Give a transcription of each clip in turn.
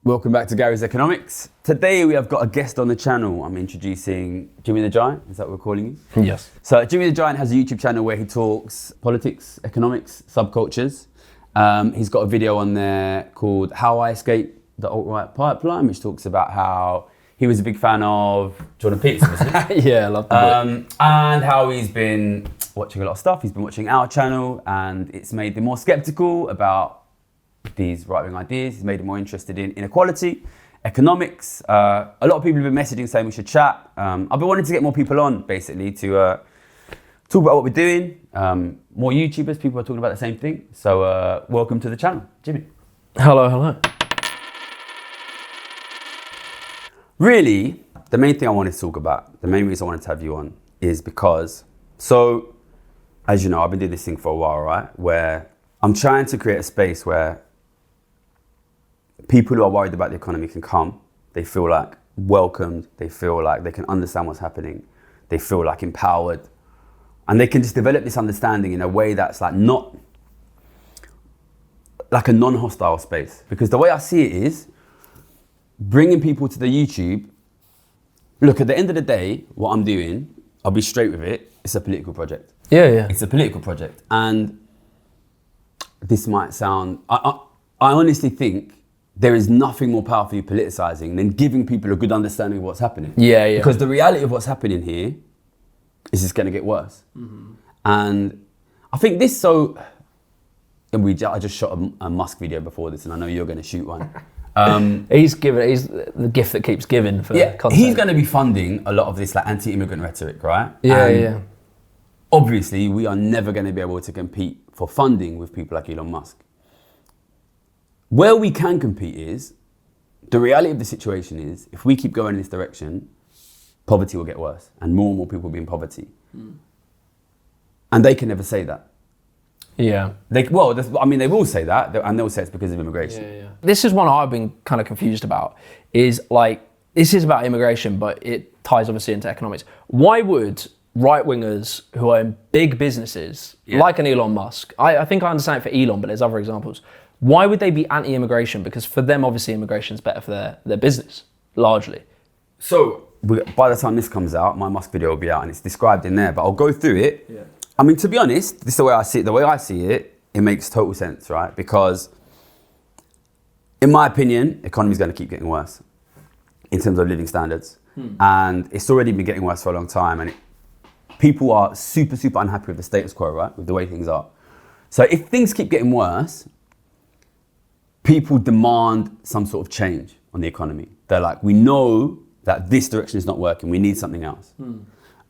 Welcome back to Gary's Economics. Today we have got a guest on the channel. I'm introducing Jimmy the Giant, is that what we're calling you? Yes. So Jimmy the Giant has a YouTube channel where he talks politics, economics, subcultures. He's got a video on there called How I Escaped the Alt-Right Pipeline, which talks about how he was a big fan of Jordan Peterson, wasn't he? Yeah, I love the book. And how he's been watching a lot of stuff. He's been watching our channel and it's made him more skeptical about these right-wing ideas. He's made him more interested in inequality, economics. A lot of people have been messaging saying we should chat. I've been wanting to get more people on, basically, to talk about what we're doing. More YouTubers, people are talking about the same thing. So welcome to the channel, Jimmy. Hello, hello. Really, the main thing I wanted to talk about, the main reason I wanted to have you on is because, so as you know, I've been doing this thing for a while, right? Where I'm trying to create a space where people who are worried about the economy can come. They feel like welcomed. They feel like they can understand what's happening. They feel like empowered. And they can just develop this understanding in a way that's like not like a non-hostile space. Because the way I see it is bringing people to the YouTube. Look, at the end of the day, what I'm doing, I'll be straight with it. It's a political project. Yeah. It's a political project. And this might sound, I honestly think there is nothing more powerful you politicizing than giving people a good understanding of what's happening. Yeah. Because the reality of what's happening here is just going to get worse. Mm-hmm. And I think this I just shot a Musk video before this, and I know you're going to shoot one. He's the gift that keeps giving for content. He's going to be funding a lot of this like anti-immigrant rhetoric, right? Yeah. Obviously, we are never going to be able to compete for funding with people like Elon Musk. Where we can compete is, the reality of the situation is, if we keep going in this direction, poverty will get worse and more people will be in poverty. Mm. And they can never say that. Yeah. They will say that, and they'll say it's because of immigration. Yeah. This is one I've been kind of confused about, is like, this is about immigration, but it ties obviously into economics. Why would right-wingers who are in big businesses, like an Elon Musk, I think I understand it for Elon, but there's other examples. Why would they be anti-immigration? Because for them, obviously, immigration is better for their business, largely. So by the time this comes out, my Musk video will be out and it's described in there, but I'll go through it. Yeah. I mean, to be honest, this is the way I see it. The way I see it, it makes total sense, right? Because in my opinion, the economy is going to keep getting worse in terms of living standards. And it's already been getting worse for a long time. And people are super, super unhappy with the status quo, right? With the way things are. So if things keep getting worse, people demand some sort of change on the economy. They're like, we know that this direction is not working. We need something else.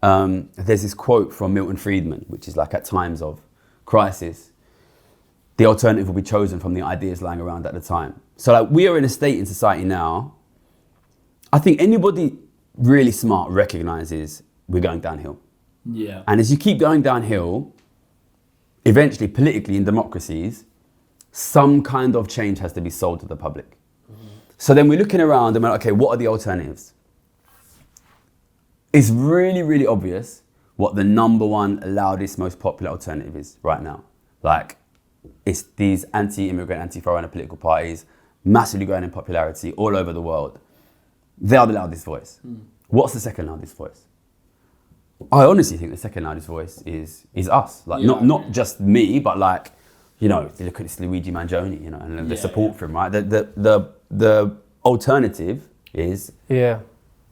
There's this quote from Milton Friedman, which is like, at times of crisis, the alternative will be chosen from the ideas lying around at the time. So like, we are in a state in society now, I think anybody really smart recognizes we're going downhill. Yeah. And as you keep going downhill, eventually politically in democracies, some kind of change has to be sold to the public. Mm-hmm. So then we're looking around and we're like, okay, what are the alternatives? It's really, really obvious what the number one loudest, most popular alternative is right now. Like, it's these anti-immigrant, anti-foreigner political parties, massively growing in popularity all over the world. They are the loudest voice. What's the second loudest voice? I honestly think the second loudest voice is us. Like, not just me, but like, you know, if you look at this Luigi Mangione, you know, and the support for him, right? The alternative is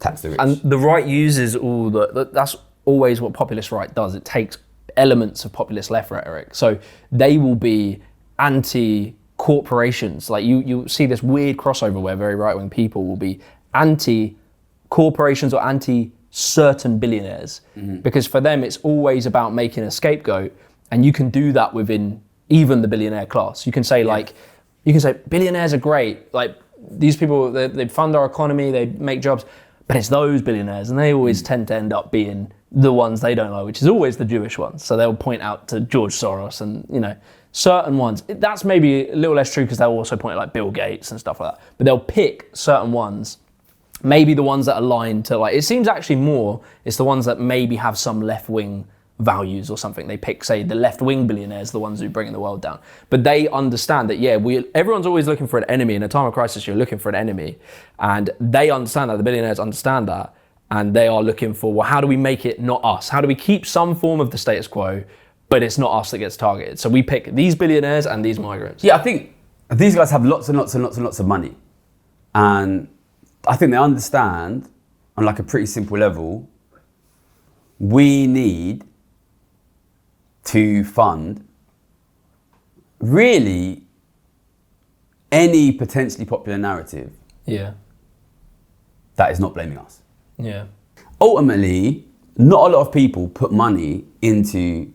tax the rich. And the right uses all that's always what populist right does. It takes elements of populist left rhetoric. So they will be anti-corporations. Like you see this weird crossover where very right-wing people will be anti-corporations or anti-certain billionaires. Mm-hmm. Because for them, it's always about making a scapegoat. And you can do that within even the billionaire class. You can say billionaires are great. Like, these people, they fund our economy, they make jobs, but it's those billionaires, and they always tend to end up being the ones they don't like, which is always the Jewish ones. So they'll point out to George Soros and, you know, certain ones. That's maybe a little less true because they'll also point at like Bill Gates and stuff like that. But they'll pick certain ones, maybe the ones that align to, like, it seems actually more, it's the ones that maybe have some left-wing values or something. They pick, say, the left-wing billionaires, the ones who are bringing the world down. But they understand that, everyone's always looking for an enemy. In a time of crisis, you're looking for an enemy. And they understand that, the billionaires understand that, and they are looking for, well, how do we make it not us? How do we keep some form of the status quo, but it's not us that gets targeted? So we pick these billionaires and these migrants. Yeah, I think these guys have lots and lots and lots and lots of money. And I think they understand, on like a pretty simple level, we need to fund really any potentially popular narrative that is not blaming us. Yeah. Ultimately, not a lot of people put money into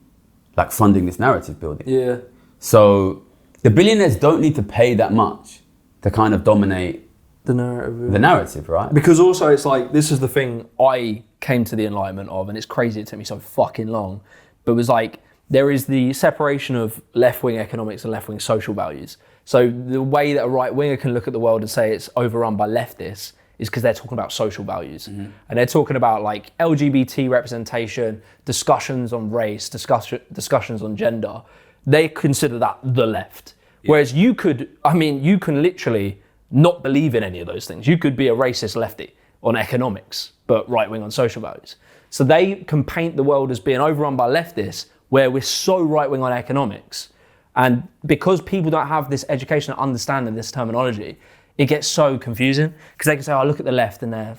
like funding this narrative building. Yeah. So the billionaires don't need to pay that much to kind of dominate the narrative, right? Because also it's like, this is the thing I came to the enlightenment of, and it's crazy it took me so fucking long, but it was like, there is the separation of left-wing economics and left-wing social values. So the way that a right-winger can look at the world and say it's overrun by leftists is because they're talking about social values. Mm-hmm. And they're talking about like LGBT representation, discussions on race, discussions on gender. They consider that the left. Yeah. Whereas you can literally not believe in any of those things. You could be a racist lefty on economics, but right-wing on social values. So they can paint the world as being overrun by leftists, where we're so right-wing on economics. And because people don't have this education and understanding this terminology, it gets so confusing. Because they can say, oh, look at the left and they're,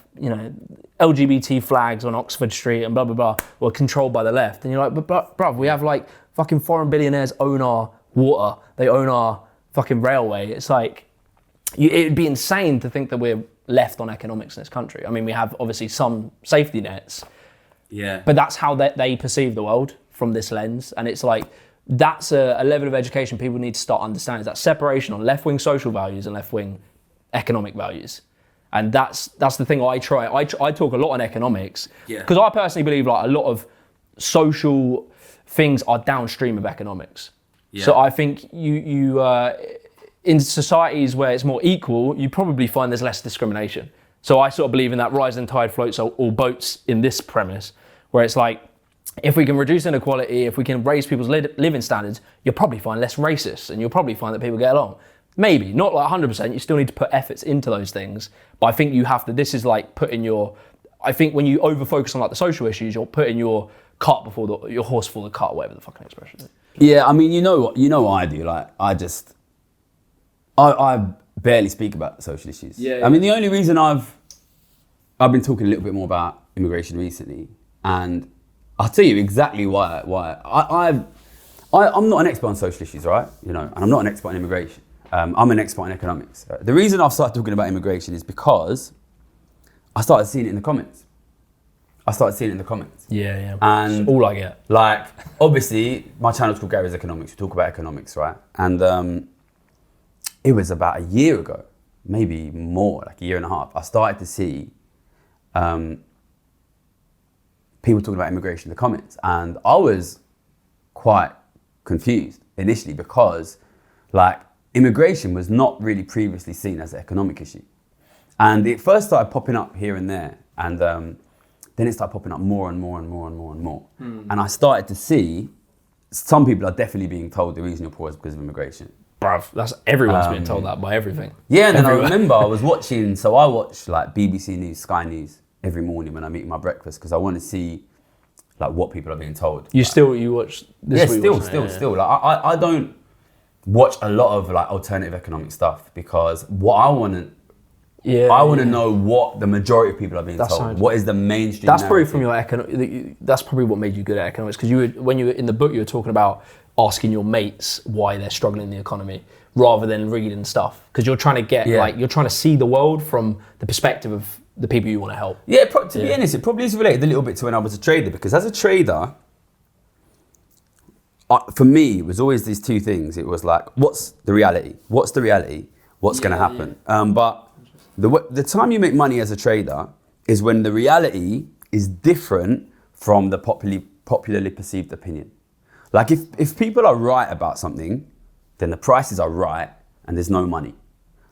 LGBT flags on Oxford Street and blah, blah, blah, were controlled by the left. And you're like, but bruv, we have like fucking foreign billionaires own our water. They own our fucking railway. It's like, it'd be insane to think that we're left on economics in this country. I mean, we have obviously some safety nets. Yeah. But that's how they perceive the world from this lens. And it's like, that's a level of education people need to start understanding, is that separation on left-wing social values and left-wing economic values. And that's the thing I try. I talk a lot on economics because I personally believe like a lot of social things are downstream of economics. Yeah. So I think you in societies where it's more equal, you probably find there's less discrimination. So I sort of believe in that rising tide floats all boats in this premise, where it's like, if we can reduce inequality, if we can raise people's living standards, you'll probably find less racists and you'll probably find that people get along. Maybe, not like 100%, you still need to put efforts into those things. But I think you have to, this is like I think when you over-focus on like the social issues, you're putting your cart before your horse before the cart, whatever the fucking expression is. Yeah, I mean, you know what I do, like, I barely speak about social issues. Yeah. I mean, the only reason I've been talking a little bit more about immigration recently, and I'll tell you exactly why. I'm not an expert on social issues, right? And I'm not an expert on immigration. I'm an expert in economics. The reason I've started talking about immigration is because I started seeing it in the comments. Yeah. And it's all I get. Like, obviously, my channel's called Gary's Economics. We talk about economics, right? And it was about a year ago, maybe more, like a year and a half, I started to see people talking about immigration in the comments. And I was quite confused initially because, like, immigration was not really previously seen as an economic issue. And it first started popping up here and there. And then it started popping up more and more and more and more and more. And I started to see some people are definitely being told the reason you're poor is because of immigration. Bruv, everyone's being told that by everything. Yeah, and then I remember I watch like BBC News, Sky News every morning when I'm eating my breakfast because I want to see like what people are being told. You watch this? Yeah, still. Like I don't watch a lot of like alternative economic stuff because what I want to know what the majority of people are being told. What is the mainstream? That's probably from your that's probably what made you good at economics, because when you were in the book you were talking about asking your mates why they're struggling in the economy rather than reading stuff, because you're trying to get you're trying to see the world from the perspective of the people you want to help. Yeah, to be honest, it probably is related a little bit to when I was a trader, because as a trader, for me, it was always these two things. It was like, what's the reality? What's going to happen? Yeah. But the time you make money as a trader is when the reality is different from the popularly perceived opinion. Like if people are right about something, then the prices are right and there's no money.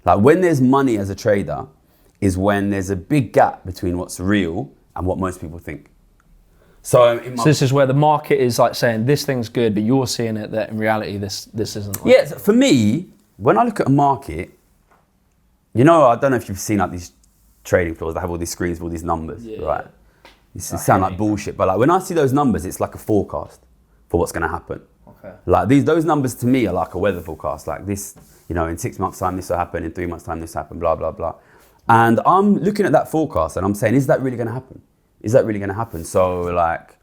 Like when there's money as a trader is when there's a big gap between what's real and what most people think. So this is where the market is like saying this thing's good, but you're seeing it that in reality this isn't. Like. Yeah, so for me, when I look at a market, I don't know if you've seen like these trading floors that have all these screens with all these numbers, right? This sound like bullshit, but like when I see those numbers, it's like a forecast for what's going to happen. Okay. Like those numbers to me are like a weather forecast. Like this, in 6 months' time this will happen, in 3 months' time this will happen, blah blah blah. And I'm looking at that forecast and I'm saying, is that really going to happen? Is that really going to happen? So like,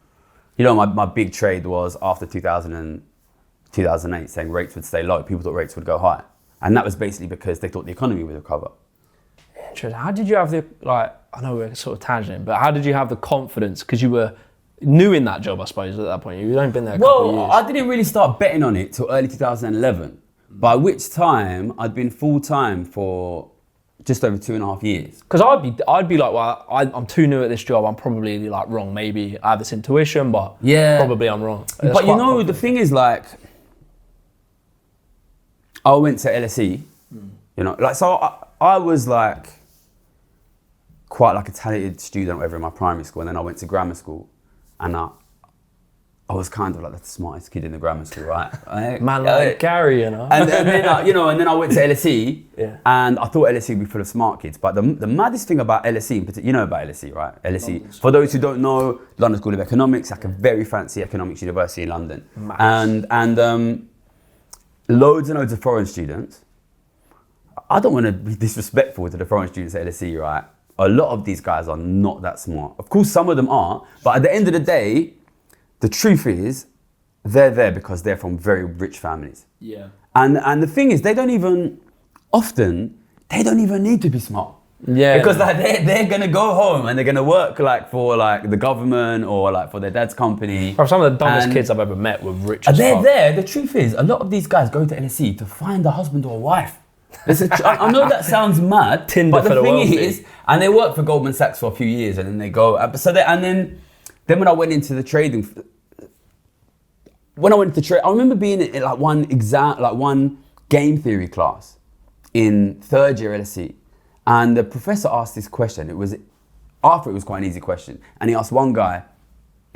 my big trade was after 2008, saying rates would stay low. People thought rates would go high, and that was basically because they thought the economy would recover. Interesting. How did you have I know we're sort of tangenting, but how did you have the confidence? Because you were new in that job, I suppose, at that point. You'd only been there a couple of years. Well, I didn't really start betting on it till early 2011, by which time I'd been full-time for just over 2.5 years. Because I'd be like, well, I'm too new at this job. I'm probably like wrong. Maybe I have this intuition, but probably I'm wrong. But the thing is, like, I went to LSE, so I was like quite like a talented student or whatever in my primary school, and then I went to grammar school, and I was kind of like the smartest kid in the grammar school, right? Man like Gary, And then I went to LSE, and I thought LSE would be full of smart kids. But the maddest thing about LSE, in particular, you know about LSE, right? LSE, for those who don't know, London School of Economics, like a very fancy economics university in London, and loads and loads of foreign students. I don't want to be disrespectful to the foreign students at LSE, right? A lot of these guys are not that smart. Of course, some of them are, but at the end of the day, the truth is, they're there because they're from very rich families. Yeah. And the thing is, they don't even need to be smart. Yeah. Because like they're gonna go home and they're gonna work like for like the government or like for their dad's company. Or some of the dumbest kids I've ever met were rich as they're fuck. there. The truth is, a lot of these guys go to LSE to find a husband or a wife. I know that sounds mad, Tinder but for the the thing wealthy. is, and they work for Goldman Sachs for a few years, and then they go. And then when I went into the trading, I remember being in like one game theory class in third year LSE, and the professor asked this question. It was quite an easy question, and he asked one guy,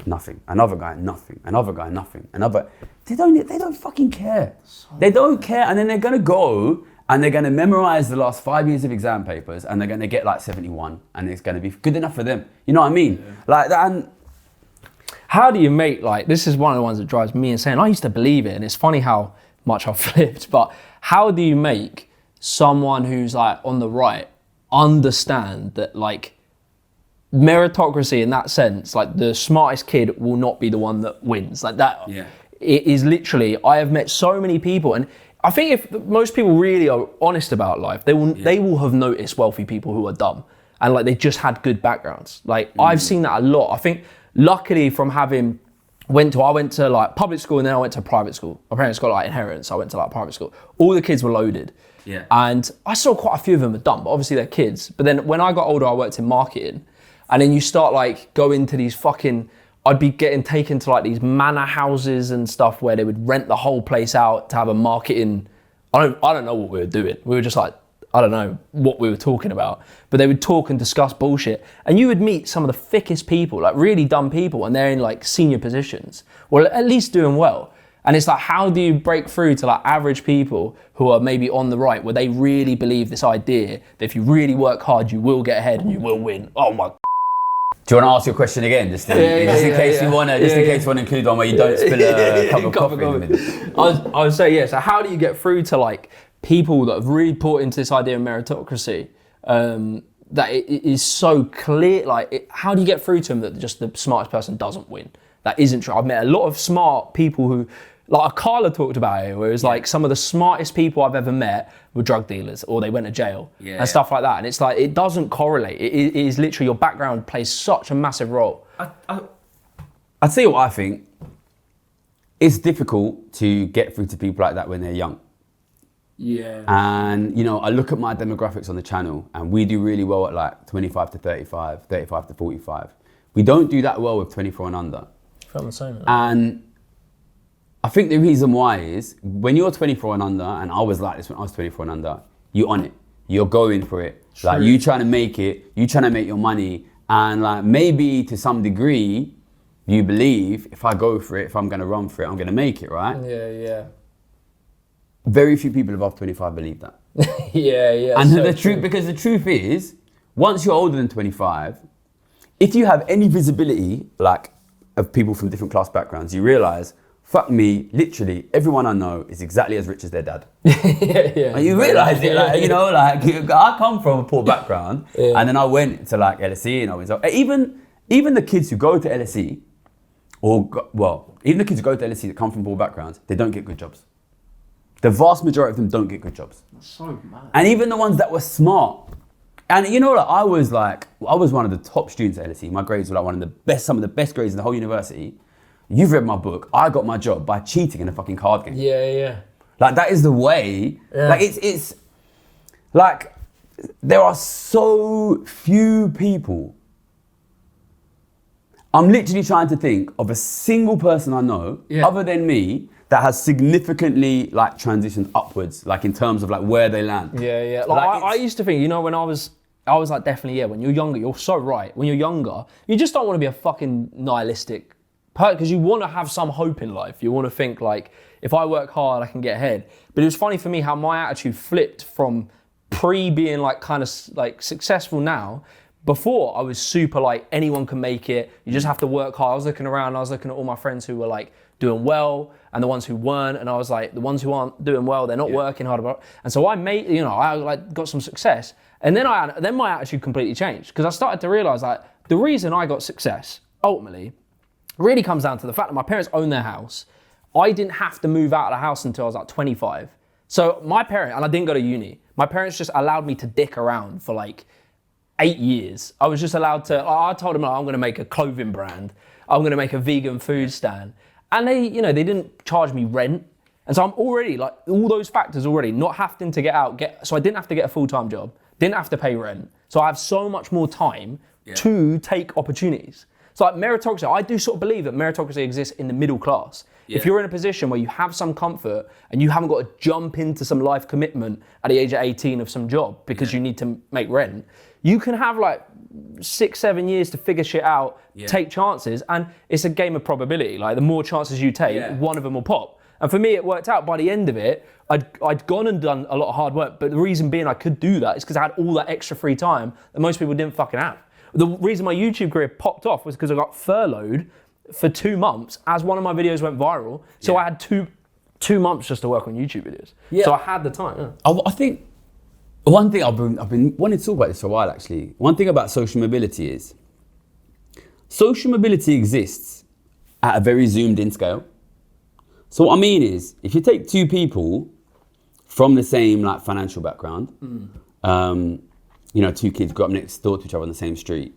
nothing, another guy, nothing, another guy, nothing, another. They don't fucking care. They don't care, and then they're gonna go. And they're going to memorize the last 5 years of exam papers, and they're going to get like 71, and it's going to be good enough for them. You know what I mean? Yeah. Like that. And how do you make, like, this is one of the ones that drives me insane. I used to believe it, and it's funny how much I've flipped, but how do you make someone who's like on the right understand that like meritocracy in that sense, like the smartest kid will not be the one that wins? Like that. Yeah. It is literally, I have met so many people, and I think if most people really are honest about life, they will have noticed wealthy people who are dumb and like they just had good backgrounds. Like I've seen that a lot. I think luckily from having I went to like public school and then I went to private school. My parents got like inheritance. I went to like private school. All the kids were loaded. Yeah. And I saw quite a few of them are dumb, but obviously they're kids. But then when I got older, I worked in marketing, and then you start like going to these I'd be getting taken to like these manor houses and stuff where they would rent the whole place out to have a marketing. I don't know what we were doing. We were just like, I don't know what we were talking about, but they would talk and discuss bullshit. And you would meet some of the thickest people, like really dumb people, and they're in like senior positions, or at least doing well. And it's like, how do you break through to like average people who are maybe on the right, where they really believe this idea that if you really work hard, you will get ahead and you will win? Oh my. Do you want to ask your question again, just in case you want to include one where you don't spill a cup of coffee in the middle? I would say, yeah. So how do you get through to like people that have really bought into this idea of meritocracy, that it is so clear? Like, how do you get through to them that just the smartest person doesn't win? That isn't true. I've met a lot of smart people who, like Carla talked about it, where it was like some of the smartest people I've ever met were drug dealers, or they went to jail and stuff like that. And it's like, it doesn't correlate. It is literally, your background plays such a massive role. I'll tell you what I think. It's difficult to get through to people like that when they're young. Yeah. And, I look at my demographics on the channel, and we do really well at like 25 to 35, 35 to 45. We don't do that well with 24 and under. From the same. And I think the reason why is, when you're 24 and under, and I was like this when I was 24 and under, you're on it. You're going for it. True. Like, you trying to make it, you trying to make your money, and like maybe to some degree, you believe if I go for it, if I'm going to run for it, I'm going to make it, right? Yeah. Very few people above 25 believe that. Yeah. And the truth, because the truth is, once you're older than 25, if you have any visibility, like, of people from different class backgrounds, you realize, fuck me, literally everyone I know is exactly as rich as their dad. Yeah. And you realize it, like, you know, like, I come from a poor background, and then I went to like LSE, and I was even the kids who go to LSE, even the kids who go to LSE that come from poor backgrounds, they don't get good jobs. The vast majority of them don't get good jobs. That's so mad. And even the ones that were smart, and you know, like, I was one of the top students at LSE. My grades were like some of the best grades in the whole university. You've read my book. I got my job by cheating in a fucking card game. Yeah. Like, that is the way. Yeah. Like, it's like, there are so few people. I'm literally trying to think of a single person I know, other than me, that has significantly, like, transitioned upwards, like, in terms of like where they land. Yeah. Like, I used to think, you know, when I was like, definitely, when you're younger, you're so right. When you're younger, you just don't want to be a fucking nihilistic person, because you want to have some hope in life. You want to think, like, if I work hard, I can get ahead. But it was funny for me how my attitude flipped from being like kind of like successful now. Before, I was super like, anyone can make it. You just have to work hard. I was looking around, I was looking at all my friends who were like doing well and the ones who weren't. And I was like, the ones who aren't doing well, they're not working hard about it. And so I made, you know, I like got some success. And then my attitude completely changed, because I started to realize, like, the reason I got success ultimately really comes down to the fact that my parents own their house. I didn't have to move out of the house until I was like 25. So and I didn't go to uni. My parents just allowed me to dick around for like 8 years. I was just allowed to, I told them, like, I'm going to make a clothing brand. I'm going to make a vegan food stand. And they didn't charge me rent. And so I'm already, like, all those factors already, not having to so I didn't have to get a full-time job, didn't have to pay rent. So I have so much more time to take opportunities. So like meritocracy, I do sort of believe that meritocracy exists in the middle class. Yeah. If you're in a position where you have some comfort and you haven't got to jump into some life commitment at the age of 18 of some job because you need to make rent, you can have like 6-7 years to figure shit out, take chances, and it's a game of probability. Like, the more chances you take, one of them will pop. And for me, it worked out. By the end of it, I'd gone and done a lot of hard work, but the reason being I could do that is because I had all that extra free time that most people didn't fucking have. The reason my YouTube career popped off was because I got furloughed for 2 months as one of my videos went viral. So I had two months just to work on YouTube videos. Yeah. So I had the time. I think one thing I've been wanting to talk about this for a while, actually. One thing about social mobility is social mobility exists at a very zoomed in scale. So what I mean is, if you take two people from the same like financial background, you know, two kids grew up next door to each other on the same street.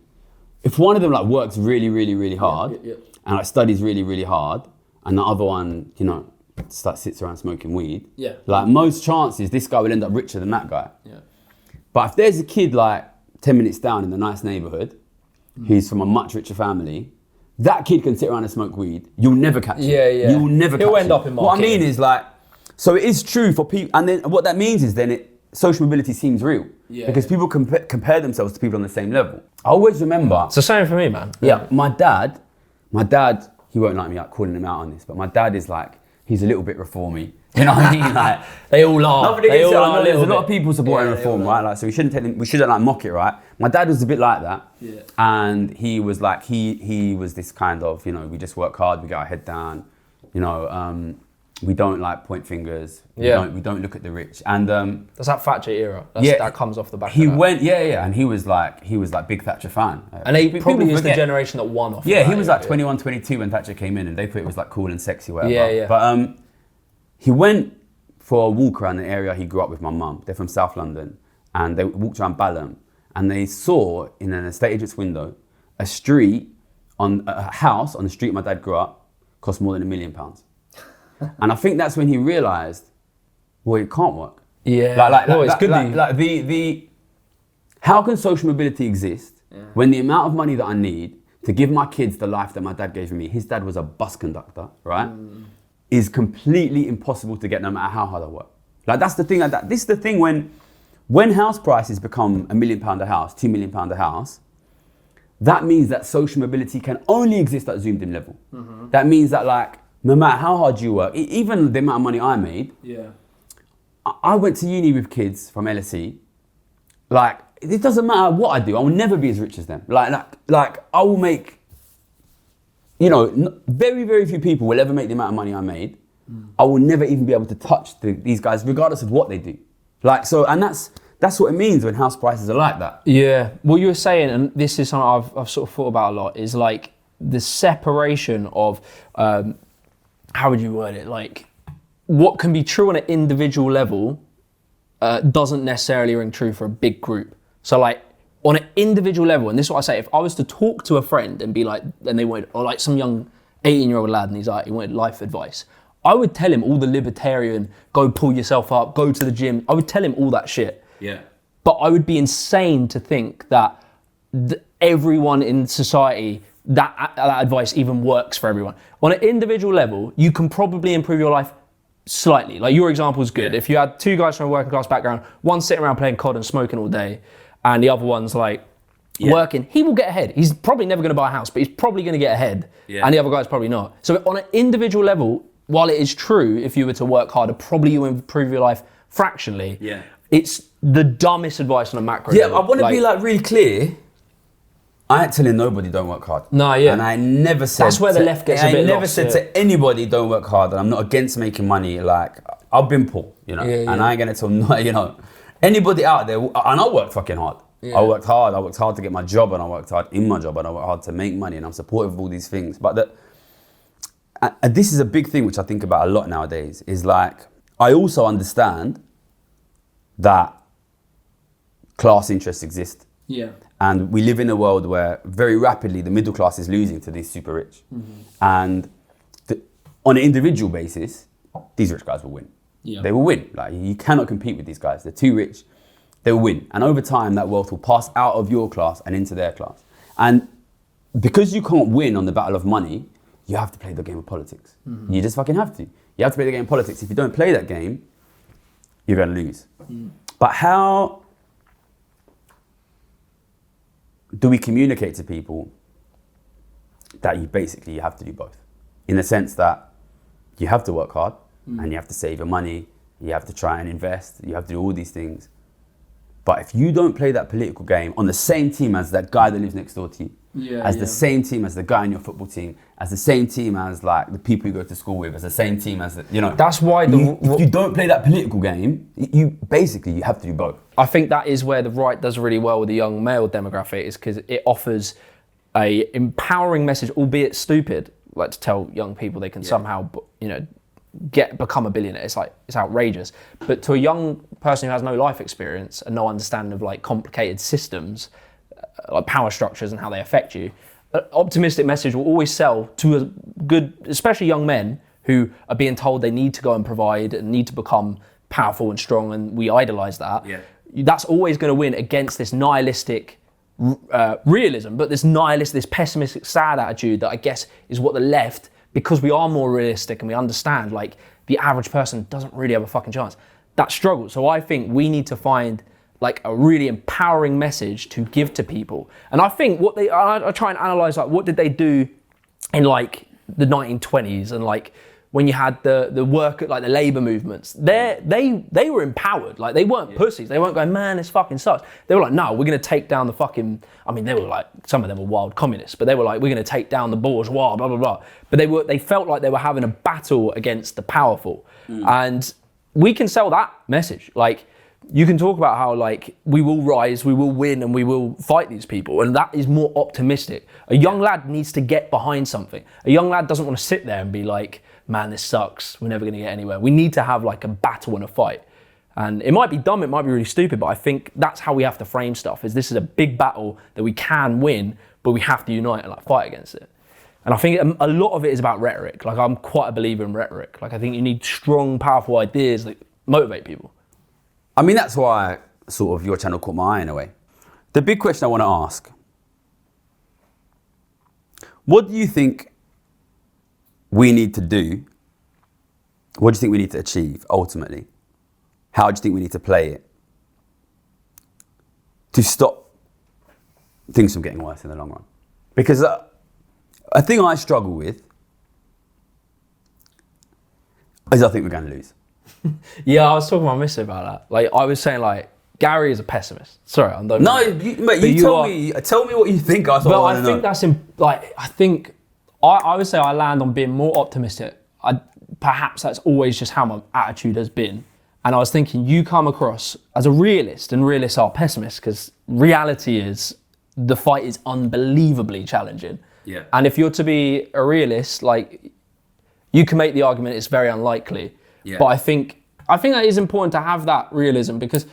If one of them like works really, really, really hard and like studies really, really hard, and the other one, you know, sits around smoking weed, like, most chances this guy will end up richer than that guy. Yeah. But if there's a kid like 10 minutes down in a nice neighborhood who's from a much richer family, that kid can sit around and smoke weed. You'll never catch him. You'll never catch him. He'll end up in market. What I mean is, like, so it is true for people, and then what that means is then social mobility seems real. Because people compare themselves to people on the same level. I always remember. It's the same for me, man. Yeah, my dad, he won't like me like calling him out on this, but my dad is like, he's a little bit reformy. You know what I mean? Like, they all are. There's a lot of people supporting reform, right? Like, so we shouldn't like mock it, right? My dad was a bit like that. Yeah. And he was like, he was this kind of, you know, we just work hard, we get our head down, you know, we don't like point fingers. We don't look at the rich. And that's that Thatcher era. That comes off the back. He went, and he was like big Thatcher fan. And he probably was the generation that won off. Yeah, he was like 21, 22 when Thatcher came in, and they thought it was like cool and sexy, whatever. But he went for a walk around the area he grew up with my mum. They're from South London, and they walked around Balham, and they saw in an estate agent's window a house on the street my dad grew up cost more than £1 million. And I think that's when he realised, well, it can't work. How can social mobility exist when the amount of money that I need to give my kids the life that my dad gave me, his dad was a bus conductor, right? Is completely impossible to get no matter how hard I work. Like, that's the thing. This is the thing when house prices become £1 million a house, £2 million a house, that means that social mobility can only exist at zoomed in level. That means that like, no matter how hard you work, even the amount of money I made, I went to uni with kids from LSE. Like, it doesn't matter what I do, I will never be as rich as them. Like I will make, you know, very, very few people will ever make the amount of money I made. I will never even be able to touch these guys, regardless of what they do. Like, so, and that's what it means when house prices are like that. Yeah, what you were saying, and this is something I've sort of thought about a lot, is like the separation of, how would you word it? Like, what can be true on an individual level doesn't necessarily ring true for a big group. So like, on an individual level, and this is what I say, if I was to talk to a friend and be like, and they wanted, or like some young 18-year-old lad, and he's like, he wanted life advice, I would tell him all the libertarian, go pull yourself up, go to the gym. I would tell him all that shit. Yeah. But I would be insane to think that everyone in society, that advice even works for everyone. On an individual level, you can probably improve your life slightly. Like your example is good. Yeah. If you had two guys from a working class background, one sitting around playing COD and smoking all day, and the other one's like working, he will get ahead. He's probably never going to buy a house, but he's probably going to get ahead. Yeah. And the other guy's probably not. So on an individual level, while it is true, if you were to work harder, probably you improve your life fractionally. Yeah. It's the dumbest advice on a macro Yeah, level. I want to be like really clear. I ain't telling nobody don't work hard. No, yeah. And I never said... That's where the left gets a bit I never lost, said to anybody don't work hard, and I'm not against making money. Like, I've been poor, you know, and I ain't going to tell, you know, anybody out there, and I work fucking hard. Yeah. I worked hard to get my job, and I worked hard in my job, and I worked hard to make money, and I'm supportive of all these things. But this is a big thing which I think about a lot nowadays, is like, I also understand that class interests exist. Yeah. And we live in a world where very rapidly the middle class is losing to these super rich. And on an individual basis, these rich guys will win. Yeah. They will win. Like, you cannot compete with these guys. They're too rich. They will win. And over time, that wealth will pass out of your class and into their class. And because you can't win on the battle of money, you have to play the game of politics. You just fucking have to. You have to play the game of politics. If you don't play that game, you're going to lose. But how do we communicate to people that you have to do both? In the sense that you have to work hard and you have to save your money, you have to try and invest, you have to do all these things. But if you don't play that political game on the same team as that guy that lives next door to you, the same team as the guy in your football team, as the same team as like the people you go to school with, as the same team as the, you know. That's why if you don't play that political game, you have to do both. I think that is where the right does really well with the young male demographic, is because it offers a empowering message, albeit stupid, like to tell young people they can somehow, you know, become a billionaire. It's like, it's outrageous. But to a young person who has no life experience and no understanding of like complicated systems, like power structures and how they affect you, an optimistic message will always sell to a good, especially young men who are being told they need to go and provide and need to become powerful and strong, and we idolize that. Yeah. That's always going to win against this nihilistic realism, but this pessimistic, sad attitude that I guess is what the left, because we are more realistic and we understand like the average person doesn't really have a fucking chance, that struggle. So I think we need to find like a really empowering message to give to people. And I think I try and analyze like what did they do in like the 1920s and like when you had the work, like the labor movements, they were empowered. Like they weren't pussies. They weren't going, man, this fucking sucks. They were like, no, we're going to take down the fucking, I mean, they were like, some of them were wild communists, but they were like, we're going to take down the bourgeois, blah, blah, blah. But they felt like they were having a battle against the powerful. And we can sell that message. Like, you can talk about how like we will rise, we will win, and we will fight these people, and that is more optimistic. A young lad needs to get behind something. A young lad doesn't want to sit there and be like, man, this sucks, we're never going to get anywhere. We need to have like a battle and a fight. And it might be dumb, it might be really stupid, but I think that's how we have to frame stuff, is this is a big battle that we can win, but we have to unite and like fight against it. And I think a lot of it is about rhetoric. Like, I'm quite a believer in rhetoric. Like, I think you need strong, powerful ideas that motivate people. I mean, that's why sort of your channel caught my eye in a way. The big question I want to ask, what do you think we need to do? What do you think we need to achieve ultimately? How do you think we need to play it to stop things from getting worse in the long run. Because a thing I struggle with is I think we're going to lose. Yeah, I was talking to my missus about that. Like, I was saying, like, Gary is a pessimist. Sorry, I'm not. No, tell me what you think. I think that's I would say I land on being more optimistic. Perhaps that's always just how my attitude has been. And I was thinking, you come across as a realist, and realists are pessimists because reality is the fight is unbelievably challenging. Yeah. And if you're to be a realist, like, you can make the argument it's very unlikely. Yeah. But I think that is important to have that realism because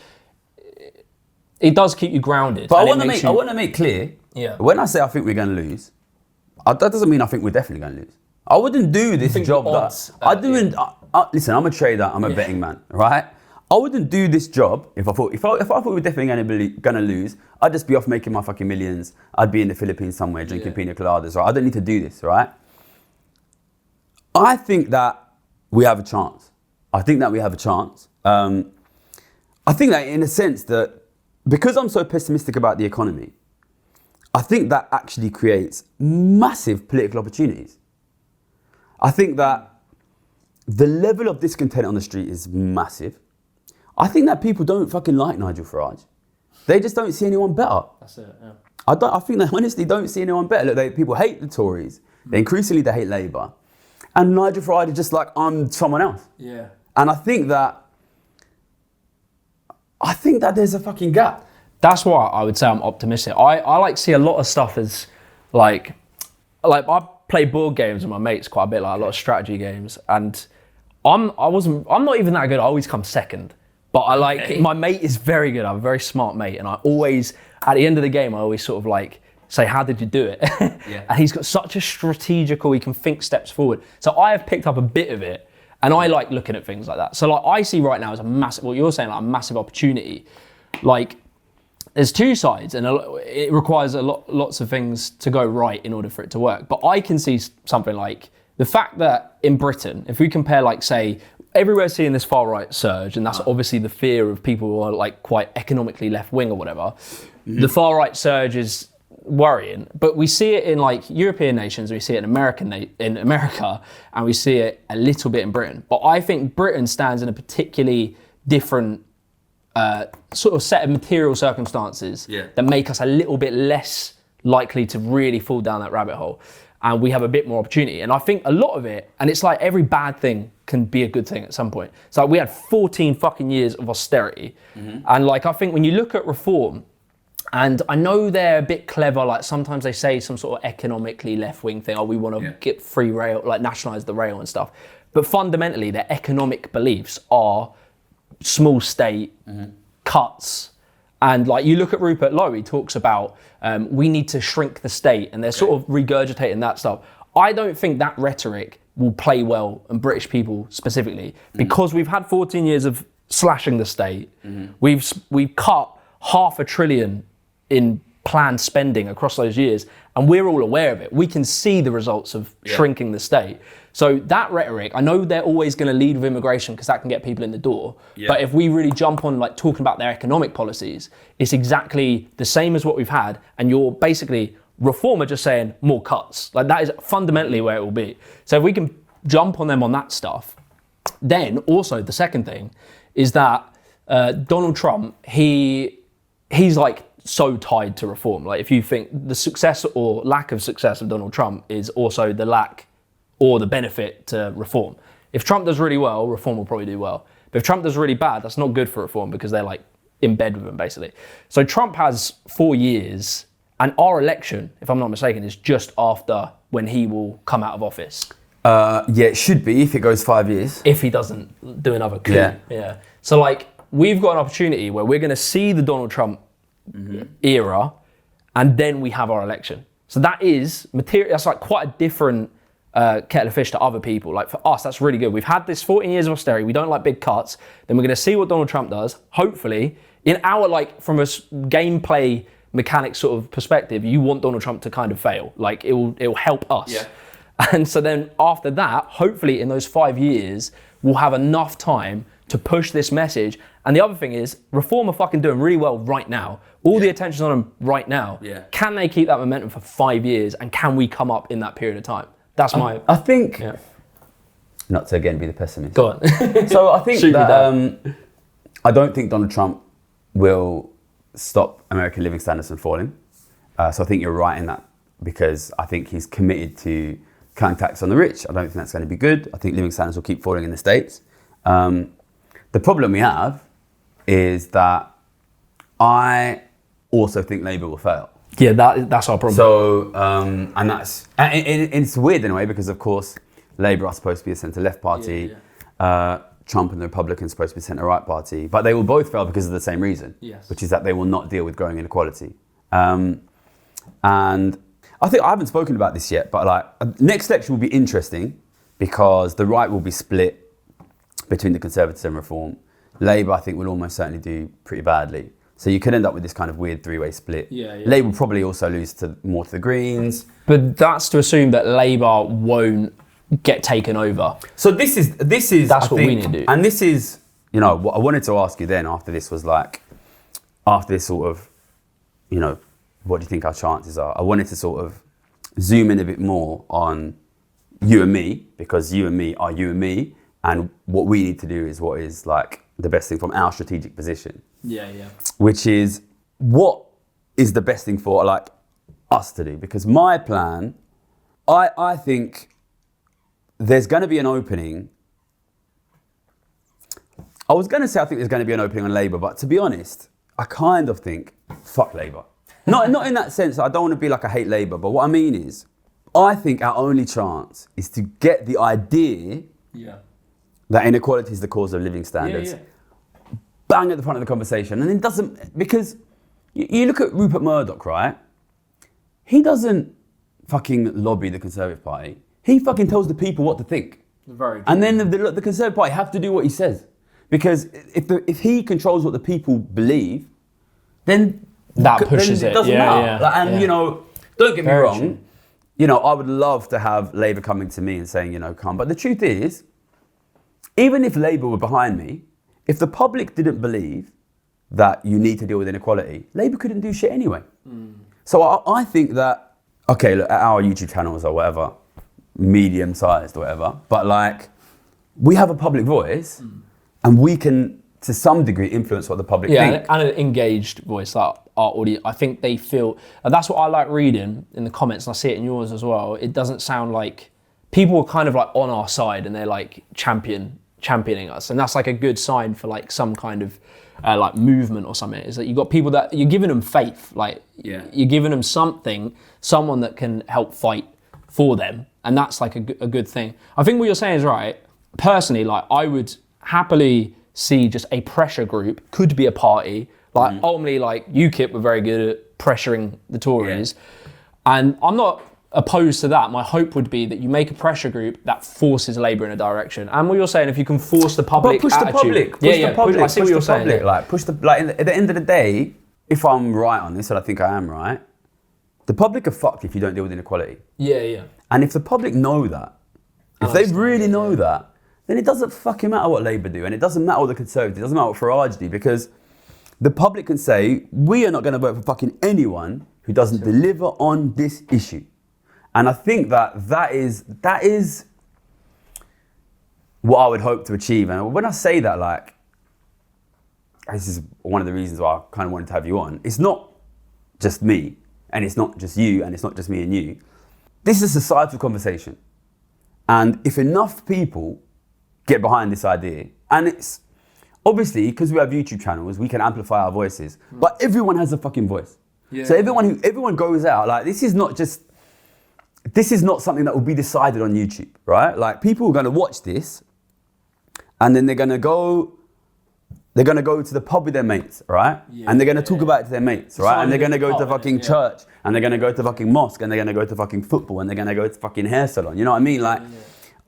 it does keep you grounded. But I want to make clear. Yeah. When I say I think we're going to lose, that doesn't mean I think we're definitely going to lose. I wouldn't do this job listen, I'm a trader, I'm a betting man, right? I wouldn't do this job if I thought we were definitely going to lose. I'd just be off making my fucking millions. I'd be in the Philippines somewhere drinking pina coladas, right? I don't need to do this, right? I think that we have a chance. I think that in a sense that because I'm so pessimistic about the economy, I think that actually creates massive political opportunities. I think that the level of discontent on the street is massive. I think that people don't fucking like Nigel Farage. They just don't see anyone better. That's it, yeah. I think they honestly don't see anyone better. Look, people hate the Tories. They hate Labour. And Nigel Farage is just like, I'm someone else. Yeah. And I think that there's a fucking gap. That's why I would say I'm optimistic. I like see a lot of stuff as like I play board games with my mates quite a bit, like a lot of strategy games, and I'm not even that good. I always come second, but my mate is very good. I have a very smart mate, and I always at the end of the game I always sort of like say, how did you do it? Yeah. And he's got such a strategical, he can think steps forward. So I have picked up a bit of it, and I like looking at things like that. So like I see right now as a massive, what you're saying, like a massive opportunity. Like there's two sides, and it requires lots of things to go right in order for it to work. But I can see something like the fact that in Britain, if we compare, like, say, everywhere's seeing this far right surge, and that's obviously the fear of people who are like quite economically left wing or whatever. Mm-hmm. The far right surge is worrying, but we see it in like European nations, we see it in America, and we see it a little bit in Britain. But I think Britain stands in a particularly different sort of set of material circumstances that make us a little bit less likely to really fall down that rabbit hole, and we have a bit more opportunity. And I think a lot of it, and it's like every bad thing can be a good thing at some point. So like we had 14 fucking years of austerity, and like I think when you look at reform, and I know they're a bit clever, like sometimes they say some sort of economically left-wing thing, we want to get free rail, like nationalise the rail and stuff. But fundamentally, their economic beliefs are small state, cuts. And like you look at Rupert Lowe, he talks about we need to shrink the state, and they're sort of regurgitating that stuff. I don't think that rhetoric will play well in British people specifically, because we've had 14 years of slashing the state. We've cut $500 billion in planned spending across those years, and we're all aware of it. We can see the results of shrinking the state. So that rhetoric, I know they're always going to lead with immigration because that can get people in the door. But if we really jump on like talking about their economic policies, it's exactly the same as what we've had, and you're basically Reform are just saying more cuts. Like that is fundamentally where it will be. So if we can jump on them on that stuff, then also the second thing is that Donald Trump, he's like so tied to reform. Like if you think the success or lack of success of Donald Trump is also the lack or the benefit to reform. If Trump does really well, reform will probably do well. But if Trump does really bad, that's not good for reform because they're like in bed with him basically. So Trump has 4 years, and our election, if I'm not mistaken, is just after when he will come out of office. Yeah, it should be if it goes 5 years. If he doesn't do another coup. Yeah. So like we've got an opportunity where we're going to see the Donald Trump era, and then we have our election. So that is material. That's like quite a different kettle of fish to other people. Like for us, that's really good. We've had this 14 years of austerity. We don't like big cuts. Then we're going to see what Donald Trump does. Hopefully, in our like from a gameplay mechanics sort of perspective, you want Donald Trump to kind of fail. Like it will help us. Yeah. And so then after that, hopefully in those 5 years, we'll have enough time to push this message. And the other thing is, Reform are fucking doing really well right now. All the attention's on them right now. Yeah. Can they keep that momentum for 5 years, and can we come up in that period of time? That's I think, not to again be the pessimist. Go on. So I think that I don't think Donald Trump will stop American living standards from falling. So I think you're right in that, because I think he's committed to cutting tax on the rich. I don't think that's going to be good. I think living standards will keep falling in the States. The problem we have is that I also think Labour will fail. Yeah, that's our problem. So, and it's weird in a way, because of course Labour are supposed to be a centre-left party. Trump and the Republicans are supposed to be a centre-right party, but they will both fail because of the same reason, which is that they will not deal with growing inequality. And I think I haven't spoken about this yet, but like next election will be interesting, because the right will be split between the Conservatives and Reform. Labour, I think, will almost certainly do pretty badly. So you could end up with this kind of weird three-way split. Labour will probably also lose more to the Greens. But that's to assume that Labour won't get taken over. So this is that's what we need to do. And this is, you know, what I wanted to ask you then after this was like, after this sort of, you know, what do you think our chances are? I wanted to sort of zoom in a bit more on you and me, because you and me are you and me, and what we need to do is what is like the best thing from our strategic position. Which is, what is the best thing for like us to do? Because my plan, I think there's going to be an opening. I was going to say I think there's going to be an opening on Labour, but to be honest, I kind of think fuck Labour. Not in that sense. I don't want to be like I hate Labour, but what I mean is, I think our only chance is to get the idea that inequality is the cause of living standards bang at the front of the conversation. And it doesn't, because you look at Rupert Murdoch, right? He doesn't fucking lobby the Conservative Party. He fucking tells the people what to think. Very true. And then the Conservative Party have to do what he says. Because if he controls what the people believe, then that pushes it doesn't matter. And you know, don't get me wrong, true. you know, I would love to have Labour coming to me and saying, you know, come. But the truth is, even if Labour were behind me, if the public didn't believe that you need to deal with inequality, Labour couldn't do shit anyway. So I think that, okay, look, at our YouTube channels or whatever, medium-sized or whatever, but like, we have a public voice and we can, to some degree, influence what the public think. And an engaged voice, like our audience. I think they feel, and that's what I like reading in the comments, and I see it in yours as well. It doesn't sound like people are kind of like on our side and they're like championing us, and that's like a good sign for like some kind of like movement or something. Is that you got people that you're giving them faith, like you're giving them someone that can help fight for them, and that's like a good thing. I think what you're saying is right. Personally, like I would happily see just a pressure group, could be a party. Like ultimately, like UKIP were very good at pressuring the Tories, and I'm not opposed to that. My hope would be that you make a pressure group that forces Labour in a direction. And what you're saying, if you can force the public push attitude, the public, push the public. I see what you're saying. Like push the at the end of the day, if I'm right on this, and I think I am right, the public are fucked if you don't deal with inequality. And if the public know that, if they really know that, then it doesn't fucking matter what Labour do, and it doesn't matter what the Conservatives, it doesn't matter what Farage do, because the public can say, we are not going to vote for fucking anyone who doesn't deliver on this issue. And I think that is what I would hope to achieve. And when I say that, like, this is one of the reasons why I kind of wanted to have you on. It's not just me, and it's not just you, and it's not just me and you. This is a societal conversation. And if enough people get behind this idea, and it's obviously because we have YouTube channels, we can amplify our voices, but everyone has a fucking voice. So everyone goes out, like, this is not something that will be decided on YouTube, right? Like, people are going to watch this, and then they're going to go to the pub with their mates, right? And they're going to talk about it to their mates, right? And they're going to go to fucking church, and they're going to go to fucking mosque, and they're going to go to fucking football, and they're going to go to fucking hair salon. You know what I mean? Like,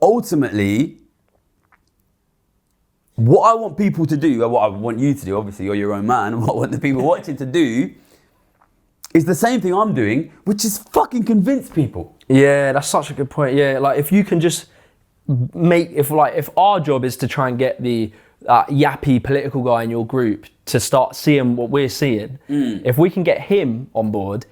ultimately, what I want people to do, or what I want you to do, obviously you're your own man, and what I want the people watching to do is the same thing I'm doing, which is fucking convince people. Yeah, that's such a good point. Yeah, like if you can just if our job is to try and get the yappy political guy in your group to start seeing what we're seeing, if we can get him on board,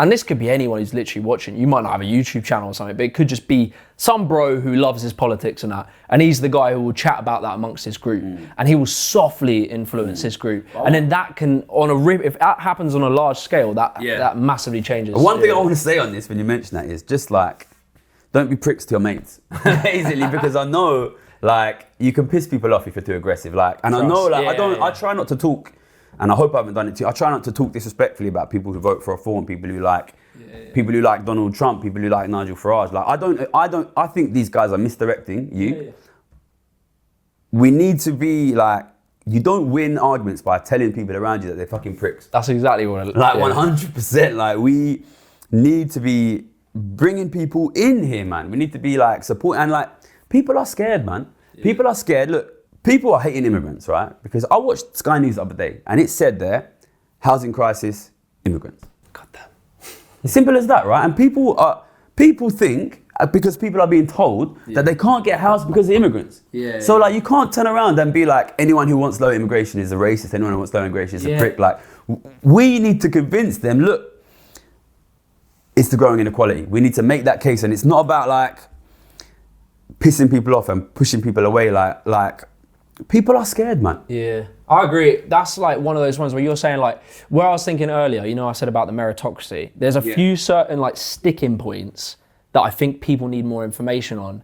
and this could be anyone who's literally watching, you might not have a YouTube channel or something, but it could just be some bro who loves his politics and that, and he's the guy who will chat about that amongst his group, and he will softly influence his group, and then that can, if that happens on a large scale, that massively changes. One thing I want to say on this when you mention that is just like, don't be pricks to your mates, basically, because I know like you can piss people off if you're too aggressive, like, and I know like I try not to talk. And I hope I haven't done it too. I try not to talk disrespectfully about people who vote for Reform, people who like Donald Trump, people who like Nigel Farage. Like I think these guys are misdirecting you. Yeah. We need to be like, you don't win arguments by telling people around you that they're fucking pricks. That's exactly what I like. 100%. Like, we need to be bringing people in here, man. We need to be like support, and like people are scared, man. Yeah. People are scared. Look. People are hating immigrants, right? Because I watched Sky News the other day and it said there, housing crisis, immigrants. God damn. It's simple as that, right? And people think, because people are being told that they can't get housed because of immigrants. So like, you can't turn around and be like, anyone who wants low immigration is a racist, anyone who wants low immigration is a prick. Like, we need to convince them, look, it's the growing inequality. We need to make that case, and it's not about like pissing people off and pushing people away, like people are scared, man. Yeah, I agree. That's like one of those ones where you're saying like, where I was thinking earlier, you know, I said about the meritocracy. There's a few certain like sticking points that I think people need more information on,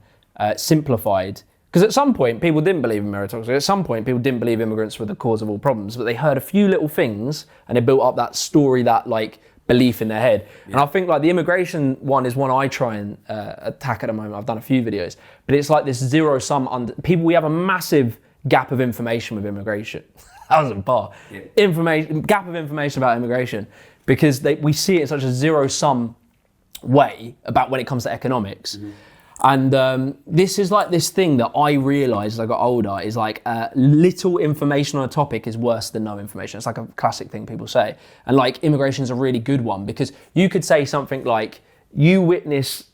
simplified. Because at some point, people didn't believe in meritocracy. At some point, people didn't believe immigrants were the cause of all problems, but they heard a few little things and they built up that story, that like belief in their head. And I think like the immigration one is one I try and attack at the moment. I've done a few videos, but it's like this zero sum people. We have a massive gap of information with immigration. That was a bar. Gap of information about immigration, because we see it in such a zero sum way about when it comes to economics. And this is like this thing that I realized as I got older is like little information on a topic is worse than no information. It's like a classic thing people say. And like immigration is a really good one, because you could say something like, you witness,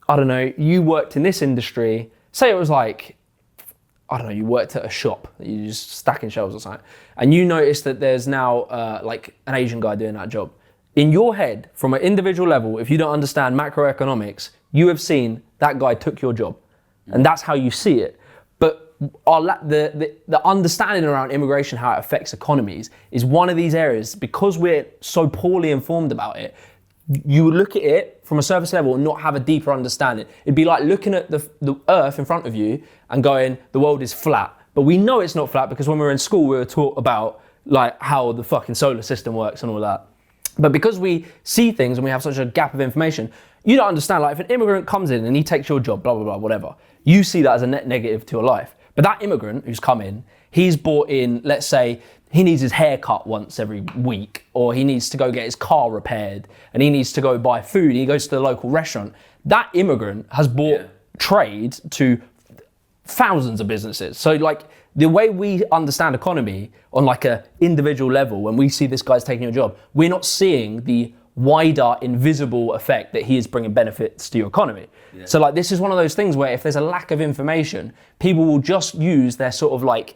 I don't know, you worked in this industry, say it was like, I don't know, you worked at a shop, you just stacking shelves or something, and you notice that there's now like an Asian guy doing that job. In your head, from an individual level, if you don't understand macroeconomics, you have seen that guy took your job, and that's how you see it. But the understanding around immigration, how it affects economies, is one of these areas, because we're so poorly informed about it. You look at it from a surface level and not have a deeper understanding. It'd be like looking at the earth in front of you and going, the world is flat. But we know it's not flat because when we were in school, we were taught about like how the fucking solar system works and all that. But because we see things and we have such a gap of information, you don't understand. Like if an immigrant comes in and he takes your job, blah, blah, blah, whatever, you see that as a net negative to your life. But that immigrant who's come in, he's brought in, let's say, he needs his hair cut once every week, or he needs to go get his car repaired, and he needs to go buy food, he goes to the local restaurant. That immigrant has brought trade to thousands of businesses. So like the way we understand economy on like a individual level, when we see this guy's taking your job, we're not seeing the wider invisible effect that he is bringing benefits to your economy. So like this is one of those things where if there's a lack of information, people will just use their sort of like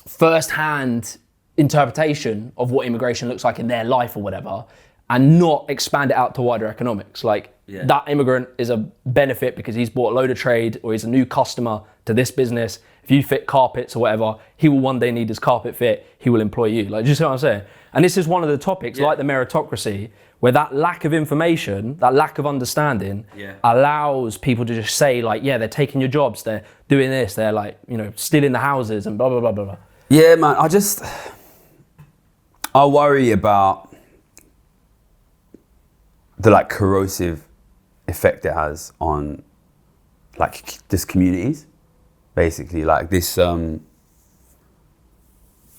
first-hand interpretation of what immigration looks like in their life or whatever, and not expand it out to wider economics. Like that immigrant is a benefit because he's bought a load of trade, or he's a new customer to this business. If you fit carpets or whatever, he will one day need his carpet fit, he will employ you. Like, do you see what I'm saying? And this is one of the topics, like the meritocracy, where that lack of information, that lack of understanding allows people to just say like, yeah, they're taking your jobs, they're doing this, they're like, you know, stealing the houses and blah, blah, blah, blah, blah. Yeah, man, I worry about the like corrosive effect it has on like just communities, basically, like this,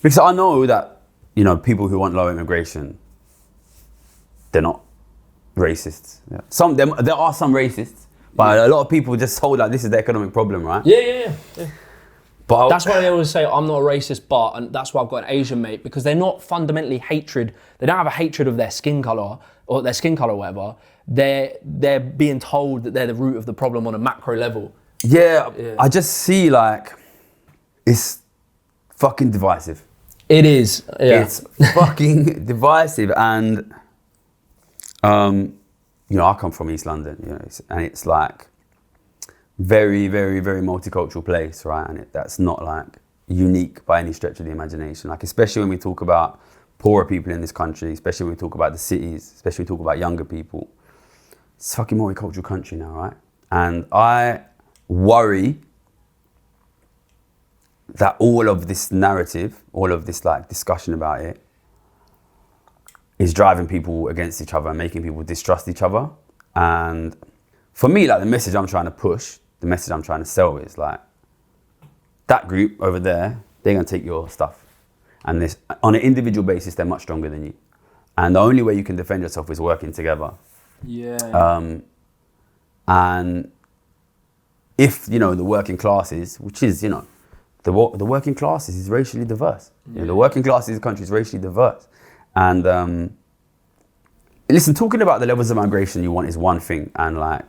because I know that, you know, people who want low immigration, they're not racists. There are some racists, but a lot of people just hold like this is the economic problem, right? Yeah. But that's why they always say, I'm not a racist, but, and that's why I've got an Asian mate, because they're not fundamentally hatred. They don't have a hatred of their skin color or whatever. They're being told that they're the root of the problem on a macro level. Yeah. I just see like, it's fucking divisive. It is. Yeah. It's fucking divisive, and you know, I come from East London, you know, and it's like very, very, very multicultural place, right? And that's not like unique by any stretch of the imagination. Like, especially when we talk about poorer people in this country, especially when we talk about the cities, especially when we talk about younger people. It's a fucking multicultural country now, right? And I worry that all of this narrative, all of this like discussion about it is driving people against each other and making people distrust each other. And for me, like the message I'm trying to push, the message I'm trying to sell is like, that group over there, they're gonna take your stuff. And this, on an individual basis, they're much stronger than you. And the only way you can defend yourself is working together. Yeah. And if, you know, the working classes, which is, you know, the working classes is racially diverse. Yeah. You know, the working classes of the country is racially diverse. And listen, talking about the levels of migration you want is one thing, and like,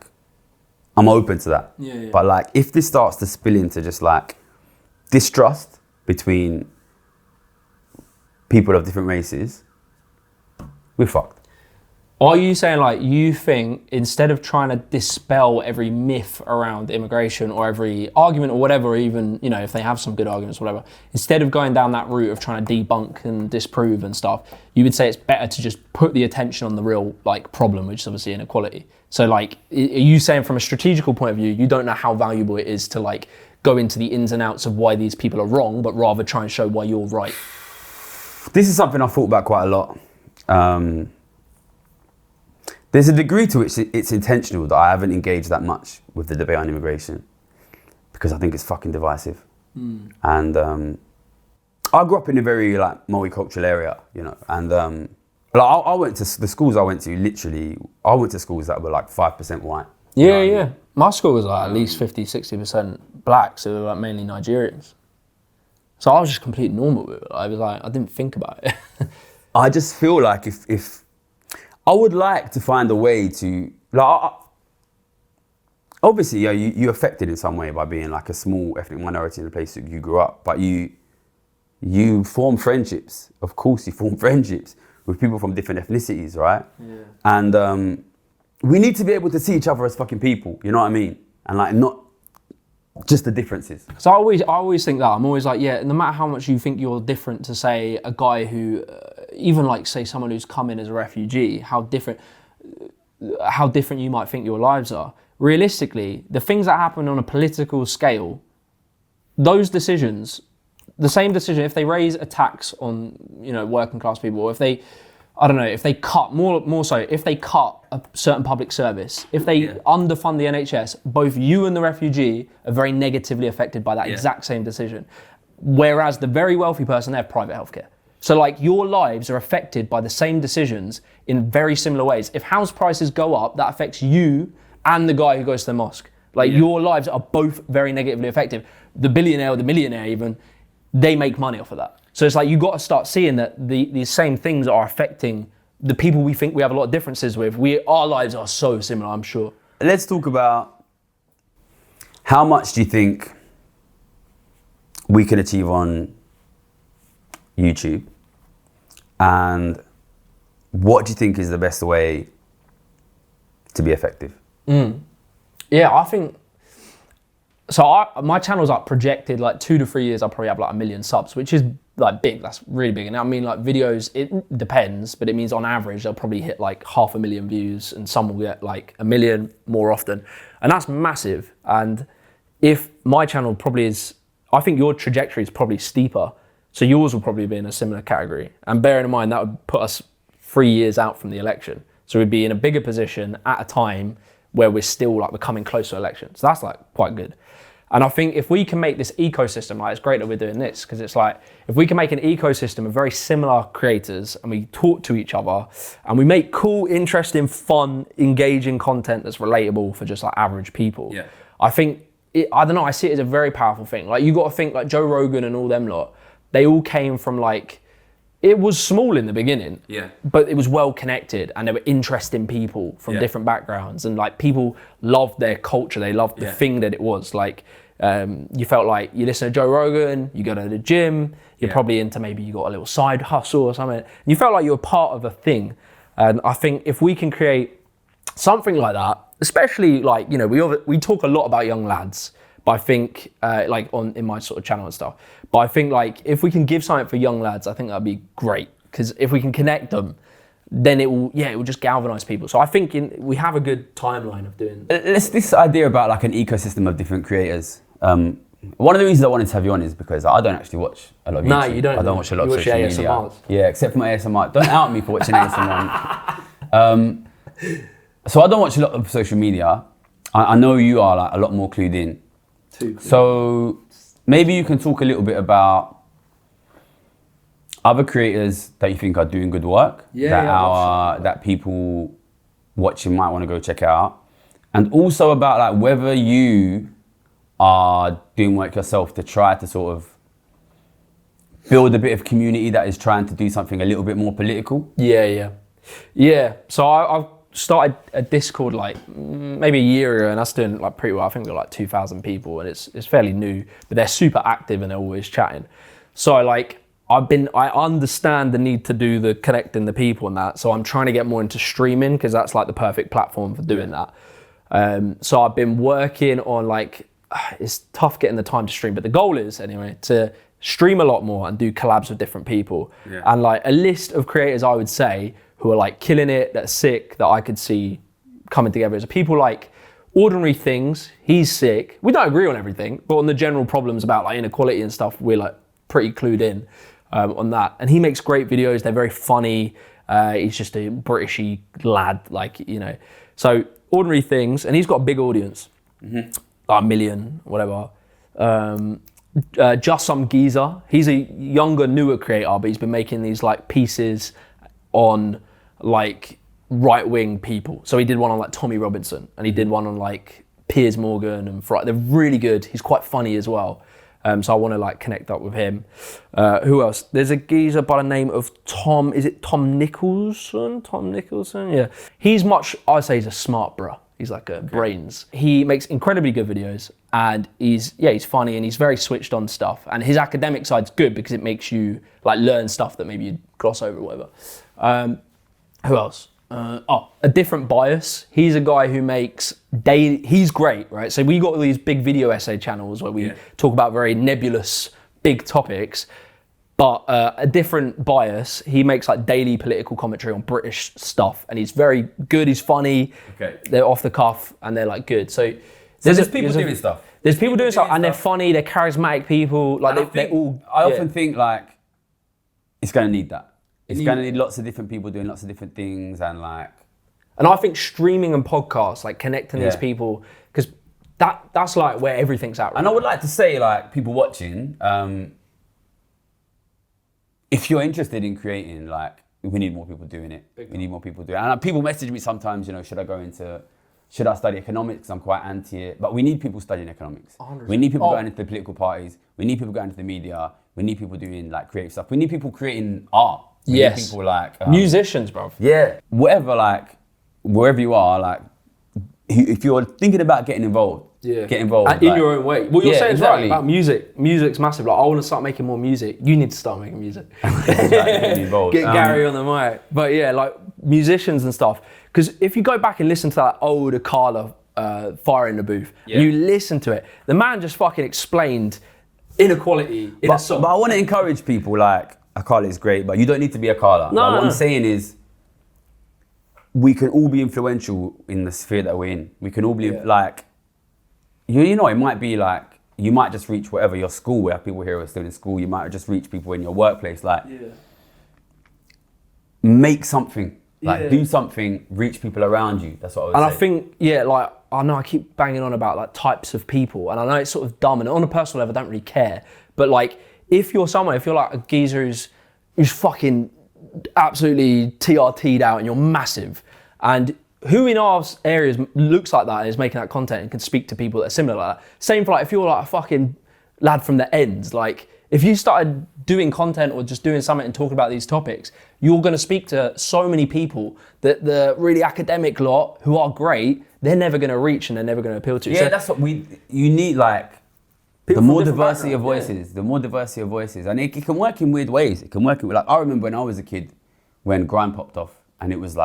I'm open to that. Yeah. But like, if this starts to spill into just like distrust between people of different races, we're fucked. Are you saying like, you think instead of trying to dispel every myth around immigration or every argument or whatever, or even, you know, if they have some good arguments or whatever, instead of going down that route of trying to debunk and disprove and stuff, you would say it's better to just put the attention on the real like problem, which is obviously inequality. So like, are you saying from a strategical point of view, you don't know how valuable it is to like go into the ins and outs of why these people are wrong, but rather try and show why you're right? This is something I've thought about quite a lot. There's a degree to which it's intentional that I haven't engaged that much with the debate on immigration, because I think it's fucking divisive. And I grew up in a very like multicultural area, you know, and like I went to the schools I went to, literally, I went to schools that were like 5% white. Yeah, yeah. My school was like at least 50, 60% black, so they were like mainly Nigerians. So I was just completely normal with it. I was like, I didn't think about it. I just feel like if I would like to find a way to, like, obviously, yeah, you're affected in some way by being like a small ethnic minority in the place that you grew up, but you form friendships. Of course, you form friendships with people from different ethnicities, right? Yeah. And we need to be able to see each other as fucking people, you know what I mean? And like, not just the differences. So I always think that. I'm always like, yeah, no matter how much you think you're different to, say, a guy who, even like, say, someone who's come in as a refugee, how different you might think your lives are. Realistically, the things that happen on a political scale, those decisions, the same decision, if they raise a tax on, you know, working class people, or if they, I don't know, if they cut, more so, if they cut a certain public service, if they underfund the NHS, both you and the refugee are very negatively affected by that exact same decision. Whereas the very wealthy person, they have private healthcare. So like, your lives are affected by the same decisions in very similar ways. If house prices go up, that affects you and the guy who goes to the mosque. Like, your lives are both very negatively affected. The billionaire or the millionaire even, they make money off of that. So it's like, you got to start seeing that these same things are affecting the people we think we have a lot of differences with. Our lives are so similar, I'm sure. Let's talk about, how much do you think we can achieve on YouTube? And what do you think is the best way to be effective? Yeah, I think, so my channel's like projected like 2 to 3 years, I'll probably have like 1 million subs, which is like big, that's really big. And I mean, like, videos, it depends, but it means on average, they'll probably hit like 500,000 views, and some will get like 1 million more often. And that's massive. And if my channel probably is, I think your trajectory is probably steeper. So yours will probably be in a similar category. And bearing in mind, that would put us 3 years out from the election. So we'd be in a bigger position at a time where we're still like, we're coming close to election. So that's like quite good. And I think if we can make this ecosystem, like, it's great that we're doing this, because it's like, if we can make an ecosystem of very similar creators, and we talk to each other, and we make cool, interesting, fun, engaging content that's relatable for just like average people, I think, I don't know, I see it as a very powerful thing. Like, you got to think like Joe Rogan and all them lot, they all came from like, it was small in the beginning, but it was well connected, and they were interesting people from different backgrounds, and like, people loved their culture, they loved the thing that it was. Like, You felt like you listen to Joe Rogan, you go to the gym, you're probably into maybe you got a little side hustle or something. You felt like you were part of a thing. And I think if we can create something like that, especially like, you know, we talk a lot about young lads, but I think like in my sort of channel and stuff, but I think like if we can give something for young lads, I think that'd be great. Because if we can connect them, then it will just galvanize people. So I think we have a good timeline of doing. This idea about like an ecosystem of different creators. One of the reasons I wanted to have you on is because I don't actually watch a lot of YouTube. No, you don't. I don't watch a lot of social media. ASMRs. Yeah, except for my ASMR. Don't out me for watching ASMR. So I don't watch a lot of social media. I know you are like a lot more clued in. So maybe you can talk a little bit about other creators that you think are doing good work, that people watching might want to go check out, and also about like whether you are doing work yourself to try to sort of build a bit of community that is trying to do something a little bit more political. Yeah. So I've started a Discord like maybe a year ago, and that's doing like pretty well. I think we've got like 2,000 people, and it's fairly new, but they're super active and they're always chatting. So like I understand the need to do the connecting the people and that, so I'm trying to get more into streaming because that's like the perfect platform for doing that. So I've been working on like, it's tough getting the time to stream, but the goal is anyway to stream a lot more and do collabs with different people. And like a list of creators I would say who are like killing it, that are sick, that I could see coming together is people like Ordinary Things. He's sick. We don't agree on everything, but on the general problems about like inequality and stuff, we're like pretty clued in. On that, and he makes great videos. They're very funny. He's just a Britishy lad, like, you know. So Ordinary Things, and he's got a big audience, like 1 million, whatever. Just Some Geezer. He's a younger, newer creator, but he's been making these like pieces on like right-wing people. So he did one on like Tommy Robinson, and he did one on like Piers Morgan, and they're really good. He's quite funny as well. So I want to like connect up with him. Who else? There's a geezer by the name of Tom. Is it Tom Nicholson? Tom Nicholson? Yeah. I'd say he's a smart bruh. He's like a brains. He makes incredibly good videos, and he's funny, and he's very switched on stuff. And his academic side's good because it makes you like learn stuff that maybe you'd gloss over or whatever. Who else? A Different Bias. He's a guy who makes daily, he's great, right? So we got all these big video essay channels where we talk about very nebulous, big topics, but A Different Bias, he makes like daily political commentary on British stuff, and he's very good, he's funny, they're off the cuff, and they're like good. So there's people doing stuff. There's people doing stuff, and they're funny, they're charismatic people, like they're all... I often think like, it's gonna need that. It's going to need lots of different people doing lots of different things, and like... And I think streaming and podcasts, like connecting these people, because that's like where everything's at. Right? And I would like to say, like, people watching, if you're interested in creating, like, we need more people doing it. We need more people doing it. And people message me sometimes, you know, should I study economics? I'm quite anti it. But we need people studying economics. 100%. We need people going into the political parties. We need people going into the media. We need people doing like creative stuff. We need people creating art. We need people like... musicians, bro. Yeah. Whatever, like, wherever you are, like, if you're thinking about getting involved, get involved. And in your own way. What you're saying is right about music. Music's massive. Like, I want to start making more music. You need to start making music. Get Gary on the mic. But yeah, like musicians and stuff. Because if you go back and listen to that old Akala Fire in the Booth, and you listen to it, the man just fucking explained inequality in a song. But I want to encourage people, like, Akala is great, but you don't need to be Akala. No, what I'm saying is, we can all be influential in the sphere that we're in. We can all be like, you know, it might be like, you might just reach whatever your school, where people here are still in school, you might just reach people in your workplace, like, make something, like, do something, reach people around you. That's what I would say. And I think, like, I know I keep banging on about like types of people, and I know it's sort of dumb, and on a personal level I don't really care, but like, if you're like a geezer who's fucking absolutely TRT'd out and you're massive, and who in our areas looks like that and is making that content and can speak to people that are similar like that. Same for like, if you're like a fucking lad from the ends, like if you started doing content or just doing something and talking about these topics, you're gonna speak to so many people that the really academic lot who are great, they're never gonna reach and they're never gonna appeal to. Yeah, so that's what you need, like, The more diversity of voices, and it can work in weird ways. It can work in, like, I remember when I was a kid, when grime popped off, and it was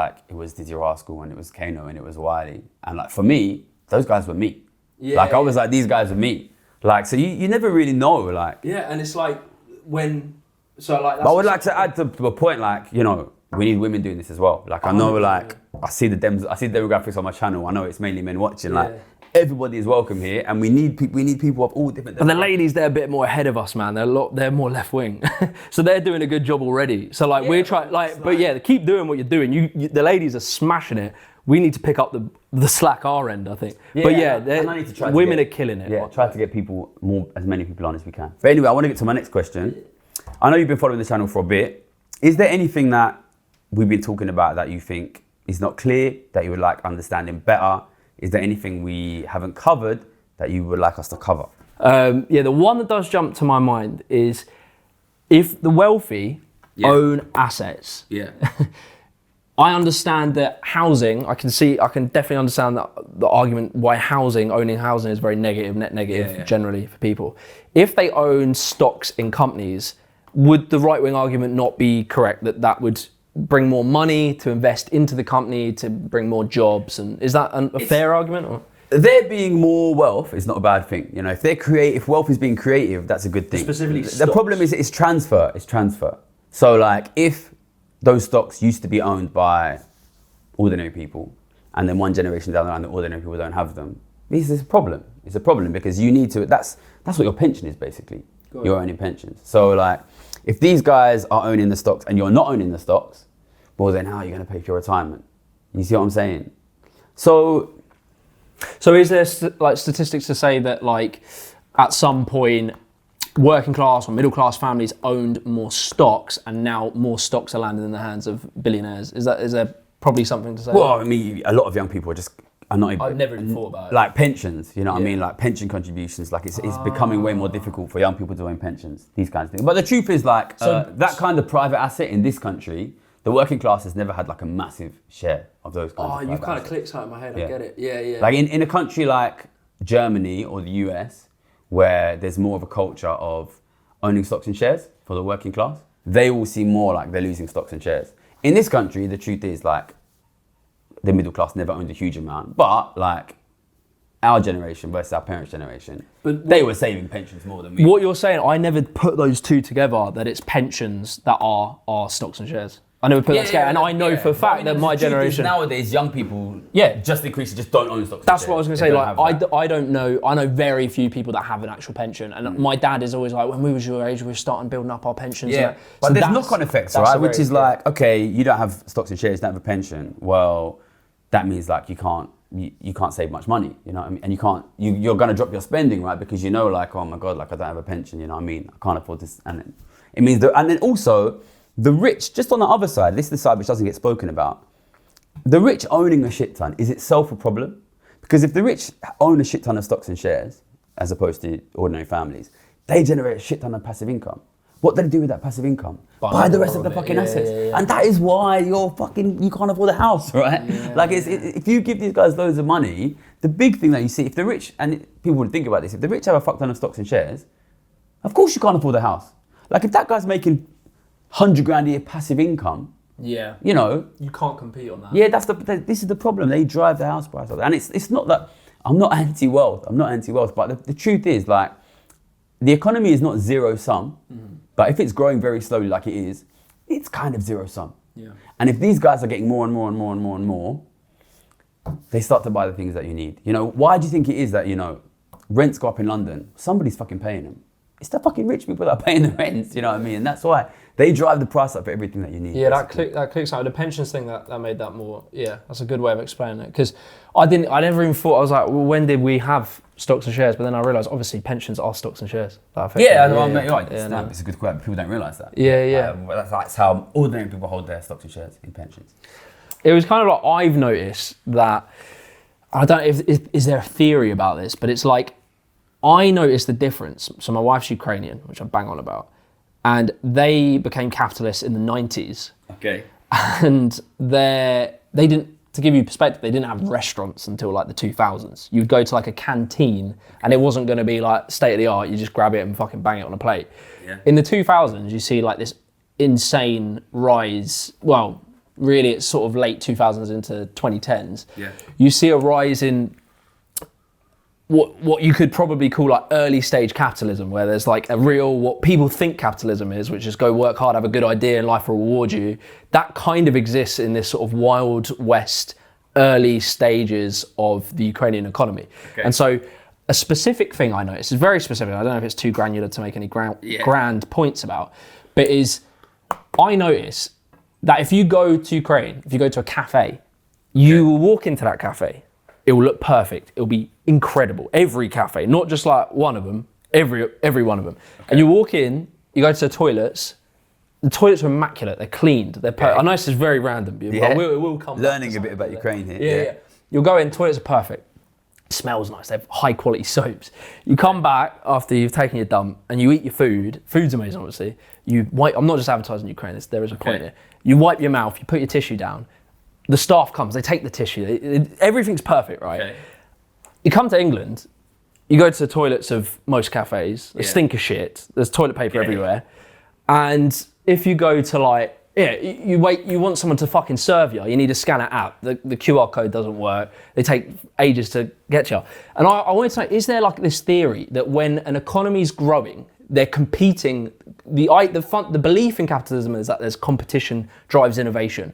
Dizzy Rascal, and it was Kano, and it was Wiley, and like for me, those guys were me. Yeah, like I was like, these guys are me. Like, so you never really know, like. Yeah, and it's like when, so like. But I would like to add to a point, like, you know, we need women doing this as well. Like I know, like I see the demographics on my channel. I know it's mainly men watching. Like everybody is welcome here, and we need people of all different. And the ladies, they're a bit more ahead of us, man. They're more left wing, so they're doing a good job already. So like we're trying, but yeah, keep doing what you're doing. You the ladies are smashing it. We need to pick up the slack our end, I think. Yeah, but yeah, women are killing it. Yeah, try to get as many people on as we can. But anyway, I want to get to my next question. I know you've been following the channel for a bit. Is there anything that we've been talking about that you think is not clear, that you would like understanding better? Is there anything we haven't covered that you would like us to cover? Yeah, the one that does jump to my mind is if the wealthy own assets. Yeah. I understand that housing, I can definitely understand that the argument why owning housing is very net negative generally for people. If they own stocks in companies, would the right-wing argument not be correct that would bring more money to invest into the company, to bring more jobs? And is that a fair argument? Or? There being more wealth is not a bad thing. You know, if wealth is being creative, that's a good thing. Specifically the problem is it's transfer. So like if those stocks used to be owned by ordinary people, and then one generation down the line the ordinary people don't have them, this is a problem. It's a problem because you need to, that's what your pension is basically. You're owning pensions. So like, if these guys are owning the stocks and you're not owning the stocks, well then how are you going to pay for your retirement? You see what I'm saying? So is there like statistics to say that like at some point working class or middle class families owned more stocks and now more stocks are landing in the hands of billionaires? Is there probably something to say? Well, I mean, a lot of young people are not even, I've never even thought about it. Like pensions, you know what I mean? Like pension contributions, like it's becoming way more difficult for young people to own pensions, these kinds of things. But the truth is like, that kind of private asset in this country, the working class has never had like a massive share of those kinds of you've kind assets. of clicked something in my head, I get it. Yeah. Like in a country like Germany or the US, where there's more of a culture of owning stocks and shares for the working class, they will see more like they're losing stocks and shares. In this country, the truth is like, the middle class never owned a huge amount, but like our generation versus our parents' generation, they were saving pensions more than we. What you're saying, I never put those two together, that it's pensions that are stocks and shares. I never put that together, and I know for a fact that my generation nowadays, young people, just don't own stocks. That's what I was going to say. Like I don't know. I know very few people that have an actual pension, and my dad is always like, when we was your age, we were starting building up our pensions. Yeah, but there's knock-on effects, right? Which is like, okay, you don't have stocks and shares, you don't have a pension. Well, that means like you can't save much money, you know what I mean? And you're going to drop your spending, right? Because you know, like, oh my God, like I don't have a pension, you know what I mean? I can't afford this. And it means and then also the rich, just on the other side, this is the side which doesn't get spoken about. The rich owning a shit ton is itself a problem. Because if the rich own a shit ton of stocks and shares, as opposed to ordinary families, they generate a shit ton of passive income. What do they do with that passive income? Buy the rest of the fucking assets. Yeah. And that is why you can't afford a house, right? Yeah, like if you give these guys loads of money, the big thing that you see, if the rich, and people would think about this, if the rich have a fuck ton of stocks and shares, of course you can't afford a house. Like if that guy's making 100 grand a year passive income, you know. You can't compete on that. Yeah, this is the problem. They drive the house price up. And it's not that, I'm not anti-wealth, but the truth is like, the economy is not zero sum. But if it's growing very slowly like it is, it's kind of zero sum. Yeah. And if these guys are getting more and more and more and more and more, they start to buy the things that you need. You know, why do you think it is that, you know, rents go up in London? Somebody's fucking paying them. It's the fucking rich people that are paying the rents, you know what I mean? And that's why they drive the price up for everything that you need. Yeah, that clicks out. The pensions thing that made that more, that's a good way of explaining it. Because I never even thought, I was like, well, when did we have stocks and shares? But then I realised, obviously, pensions are stocks and shares. It's a good question. People don't realise that. That's how ordinary people hold their stocks and shares in pensions. It was kind of like, I've noticed that, I don't know is there a theory about this, but it's like, I noticed the difference. So my wife's Ukrainian, which I bang on about, and they became capitalists in the 90s. Okay. And they didn't to give you perspective, they didn't have restaurants until like the 2000s. You'd go to like a canteen and it wasn't going to be like state of the art. You just grab it and fucking bang it on a plate. Yeah. In the 2000s, you see like this insane rise. Well, really it's sort of late 2000s into 2010s. Yeah. You see a rise in what you could probably call like early stage capitalism, where there's like a real, what people think capitalism is, which is go work hard, have a good idea, and life will reward you. That kind of exists in this sort of wild west early stages of the Ukrainian economy. Okay. And so a specific thing I noticed, is very specific, I don't know if it's too granular to make any grand points about, but is I notice that if you go to Ukraine, if you go to a cafe, you will walk into that cafe, it will look perfect. It'll be incredible. Every cafe, not just like one of them, every one of them. Okay. And you walk in, you go to the toilets are immaculate, they're cleaned, they're perfect. I know this is very random, but we'll come learning a bit about Ukraine here. Yeah. You'll go in, toilets are perfect. It smells nice, they have high quality soaps. You come back after you've taken your dump and you eat your food. Food's amazing, obviously. You wipe, I'm not just advertising Ukraine, there is a point here. You wipe your mouth, you put your tissue down. The staff comes, they take the tissue, everything's perfect, right? Okay. You come to England, you go to the toilets of most cafes, they stink of shit, there's toilet paper everywhere. And if you go to like, you want someone to fucking serve you, you need a scanner app, the QR code doesn't work, they take ages to get you. And I wanted to know, is there like this theory that when an economy's growing, they're competing, the belief in capitalism is that there's competition drives innovation.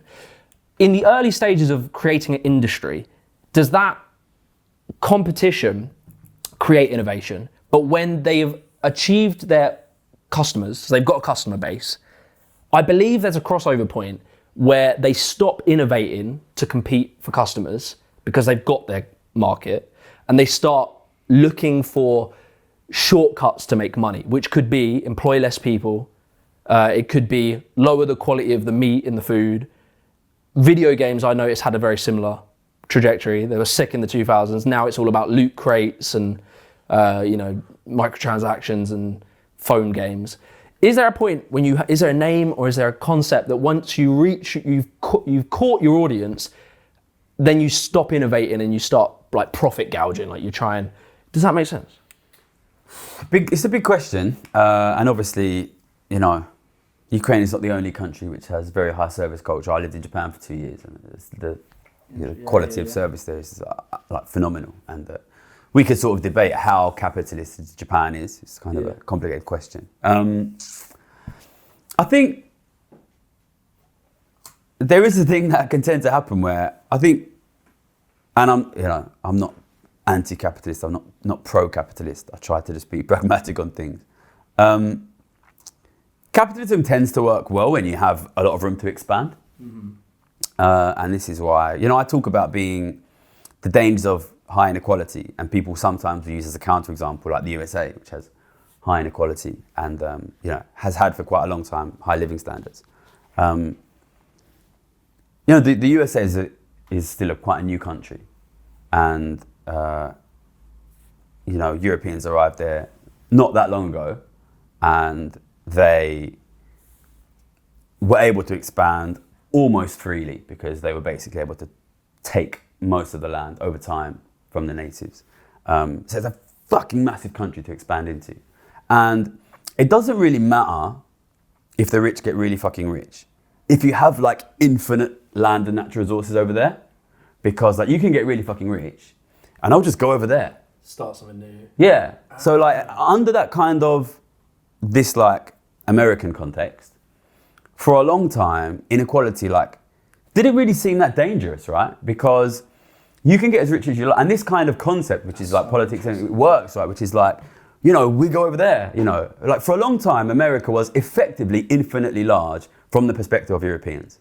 In the early stages of creating an industry, does that competition create innovation? But when they've achieved their customers, so they've got a customer base, I believe there's a crossover point where they stop innovating to compete for customers because they've got their market, and they start looking for shortcuts to make money, which could be employ less people, it could be lower the quality of the meat in the food. Video games, I noticed, had a very similar trajectory. They were sick in the 2000s. Now it's all about loot crates and microtransactions and phone games. Is there a point when is there a name or is there a concept that once you reach, you've caught your audience, then you stop innovating and you start like profit gouging, like you try and, does that make sense? It's a big question, and obviously, Ukraine is not the only country which has very high service culture. I lived in Japan for 2 years, and the quality of service there is like phenomenal. And we could sort of debate how capitalist Japan is. It's kind of a complicated question. I think there is a thing that can tend to happen where I think, and I'm not anti-capitalist. I'm not pro-capitalist. I try to just be pragmatic on things. Capitalism tends to work well when you have a lot of room to expand. Mm-hmm. And this is why, I talk about the dangers of high inequality, and people sometimes use as a counterexample like the USA, which has high inequality and has had for quite a long time high living standards. The USA is still quite a new country, and Europeans arrived there not that long ago, and they were able to expand almost freely because they were basically able to take most of the land over time from the natives. So it's a fucking massive country to expand into. And it doesn't really matter if the rich get really fucking rich. If you have like infinite land and natural resources over there, because like you can get really fucking rich and I'll just go over there. Start something new. Yeah. So like under that kind of this like American context, for a long time, inequality like didn't really seem that dangerous, right? Because you can get as rich as you like, and this kind of concept, which is like politics, and it works, right? Which is like, we go over there, Like for a long time, America was effectively infinitely large from the perspective of Europeans,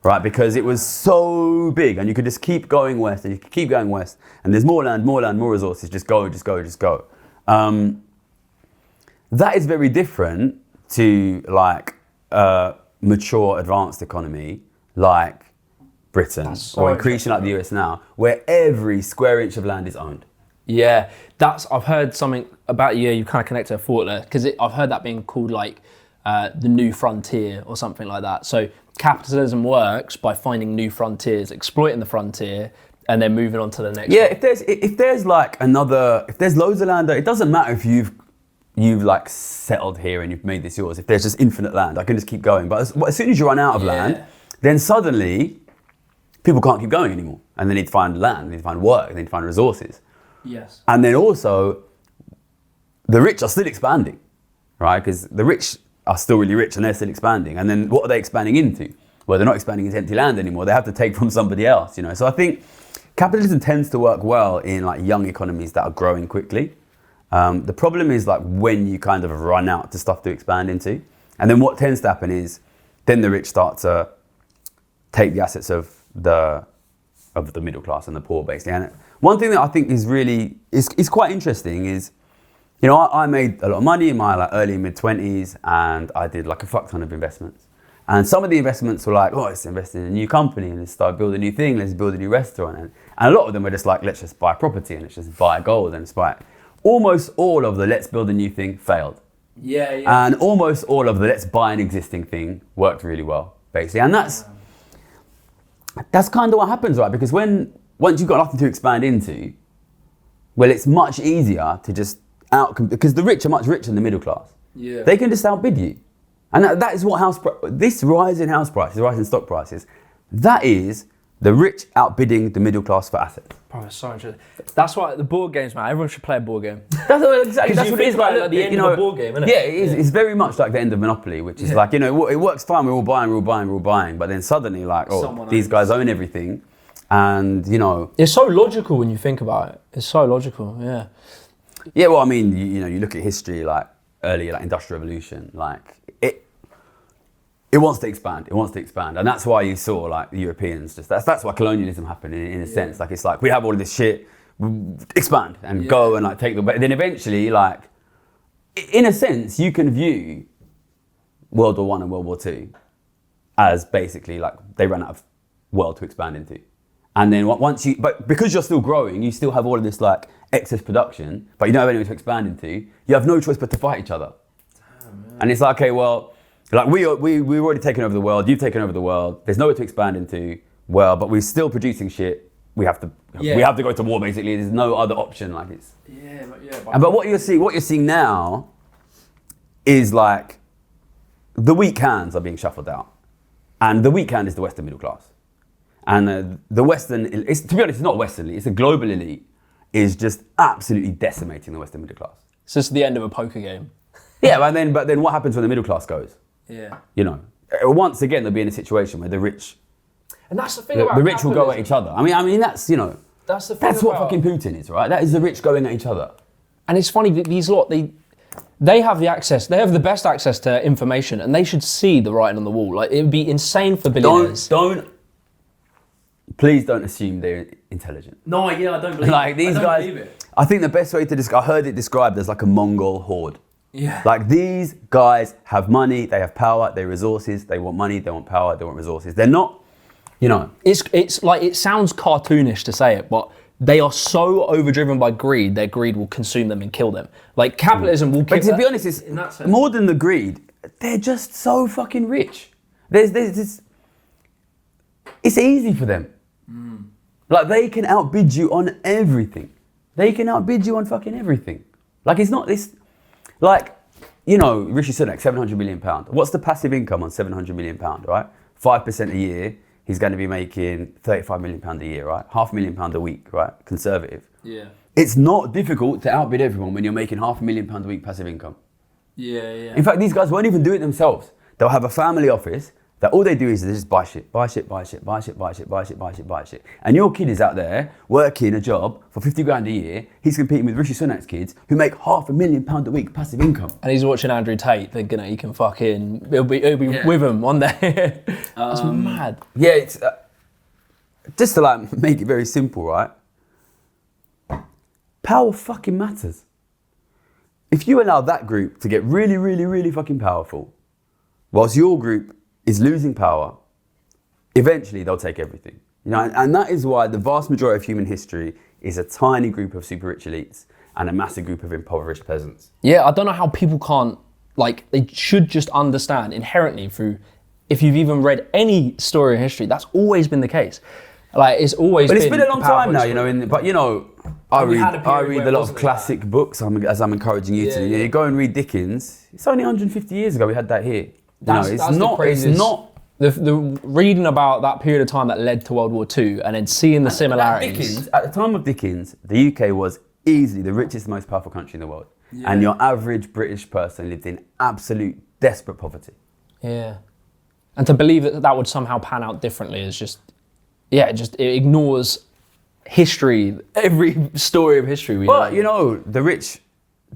right? Because it was so big, and you could just keep going west, and you could keep going west, and there's more land, more resources, just go. That is very different to like a mature, advanced economy like Britain or increasingly like the US now, where every square inch of land is owned. Yeah, I've heard something about you kind of connect to a thought there, because I've heard that being called like the new frontier or something like that. So capitalism works by finding new frontiers, exploiting the frontier, and then moving on to the next. Yeah, one. if there's loads of land, it doesn't matter if you've like settled here and you've made this yours. If there's just infinite land, I can just keep going. But as soon as you run out of land, then suddenly people can't keep going anymore, and they need to find land, they need to find work, they need to find resources. Yes. And then also, the rich are still expanding, right? Because the rich are still really rich and they're still expanding. And then what are they expanding into? Well, they're not expanding into empty land anymore. They have to take from somebody else, you know. So I think capitalism tends to work well in like young economies that are growing quickly. The problem is like when you kind of run out to stuff to expand into. And then what tends to happen is then the rich start to take the assets of the middle class and the poor, basically. And one thing that I think is really is quite interesting is, you know, I made a lot of money in my like early mid-20s, and I did like a fuck ton of investments. And some of the investments were like, oh, let's invest in a new company and let's start building a new thing, let's build a new restaurant. And a lot of them were just like, let's just buy property and let's just buy gold and let's buy it. Almost all of the let's build a new thing failed. Yeah, yeah. And almost all of the let's buy an existing thing worked really well, basically. And that's kind of what happens, right? Because once you've got nothing to expand into, well, it's much easier to just because the rich are much richer than the middle class. Yeah. They can just outbid you. And that is what this rise in house prices, rise in stock prices, that is the rich outbidding the middle class for assets. Bro, it's so interesting. That's why the board games, man. Everyone should play a board game. That's exactly That's what it is like the end of a board game, isn't it? Yeah, it is. It's very much like the end of Monopoly, which is like, you know, it works fine. We're all buying. But then suddenly, like, these guys own everything, and you know, it's so logical when you think about it. It's so logical. Yeah. Yeah. Well, I mean, you know, you look at history, like early, like Industrial Revolution, like it wants to expand. It wants to expand, and that's why you saw like the Europeans. That's why colonialism happened in a sense. Like it's like we have all of this shit, expand and go and like take the. But then eventually, like in a sense, you can view World War I and World War II as basically like they ran out of world to expand into, and then but because you're still growing, you still have all of this like excess production, but you don't have anywhere to expand into. You have no choice but to fight each other, and it's like, okay, well. Like we've already taken over the world. You've taken over the world. There's nowhere to expand into. Well, but we're still producing shit. We have to go to war. Basically, there's no other option. Like it's But what you're seeing now is like the weak hands are being shuffled out, and the weak hand is the Western middle class, and the Western. To be honest, it's not Western elite. It's a global elite. Is just absolutely decimating the Western middle class. So it's the end of a poker game. Yeah, but then what happens when the middle class goes? Yeah. You know, once again, they'll be in a situation where the rich, and that's the thing about the rich will go at each other. I mean, that's, you know, that's the thing. That's what fucking Putin is, right? That is the rich going at each other. And it's funny that these lot, they have the access, they have the best access to information, and they should see the writing on the wall. Like, it would be insane for billionaires. Please don't assume they're intelligent. No, yeah, I don't believe like these guys. I think the best way to describe, I heard it described as like a Mongol horde. Yeah. Like these guys have money, they have power, they have resources, they want money, they want power, they want resources. They're not, you know. It's like, it sounds cartoonish to say it, but they are so overdriven by greed, their greed will consume them and kill them. Like capitalism will kill them. But to be honest, it's more than the greed. They're just so fucking rich. There's this, it's easy for them. Like they can outbid you on everything. They can outbid you on fucking everything. Like it's not this. Like, you know, Rishi Sunak, £700 million. What's the passive income on £700 million, right? 5% a year, he's going to be making £35 million a year, right? £500,000 a week, right? Conservative. Yeah. It's not difficult to outbid everyone when you're making £500,000 a week passive income. Yeah, yeah. In fact, these guys won't even do it themselves. They'll have a family office that all they do is they just buy shit. And your kid is out there working a job for 50 grand a year. He's competing with Rishi Sunak's kids who make £500,000 a week passive income. And he's watching Andrew Tate thinking that he can fucking, he'll be with him one day. That's mad. Yeah, it's just to like make it very simple, right? Power fucking matters. If you allow that group to get really, really, really fucking powerful, whilst your group is losing power, eventually they'll take everything. You know, and that is why the vast majority of human history is a tiny group of super rich elites and a massive group of impoverished peasants. Yeah, I don't know how people can't, like, they should just understand inherently through if you've even read any story in history, that's always been the case. Like it's always. But it's been a long time now, you know. I read a lot of classic that. books. As I'm encouraging you to. You go and read Dickens. It's only 150 years ago we had that here. It's not. The reading about that period of time that led to World War II, and then seeing the similarities. At the time of Dickens, the UK was easily the richest, most powerful country in the world, and your average British person lived in absolute desperate poverty. Yeah, and to believe that would somehow pan out differently is just. Yeah, it ignores history, every story of history we know. But, you know, the rich,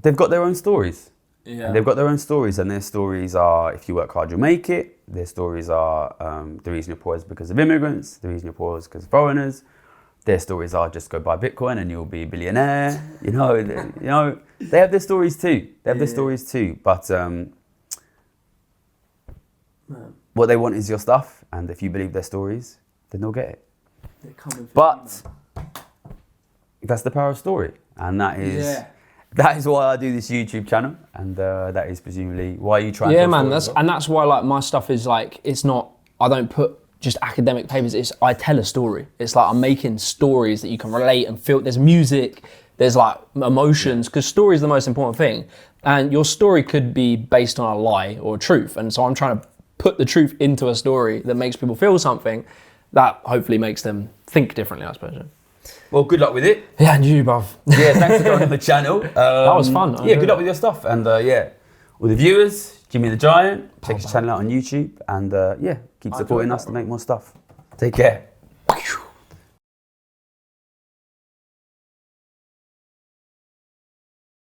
they've got their own stories. Yeah. They've got their own stories, and their stories are, if you work hard, you'll make it. Their stories are, the reason you're poor is because of immigrants. The reason you're poor is because of foreigners. Their stories are, just go buy Bitcoin and you'll be a billionaire. You know, they have their stories too. But what they want is your stuff, and if you believe their stories, then they'll get it. But that's the power of story, and that is why I do this YouTube channel, and that is presumably why you try. Yeah, man. That's why like my stuff is like it's not. I don't put just academic papers. I tell a story. It's like I'm making stories that you can relate and feel. There's music. There's like emotions, because story is the most important thing, and your story could be based on a lie or a truth, and so I'm trying to put the truth into a story that makes people feel something. That hopefully makes them think differently, I suppose. Well, good luck with it. Yeah, and you, bruv. Yeah, thanks for coming on the channel. That was fun. Good luck with your stuff. And all the viewers, Jimmy the Giant, check his channel out on YouTube. And keep supporting us to make more stuff. Take care.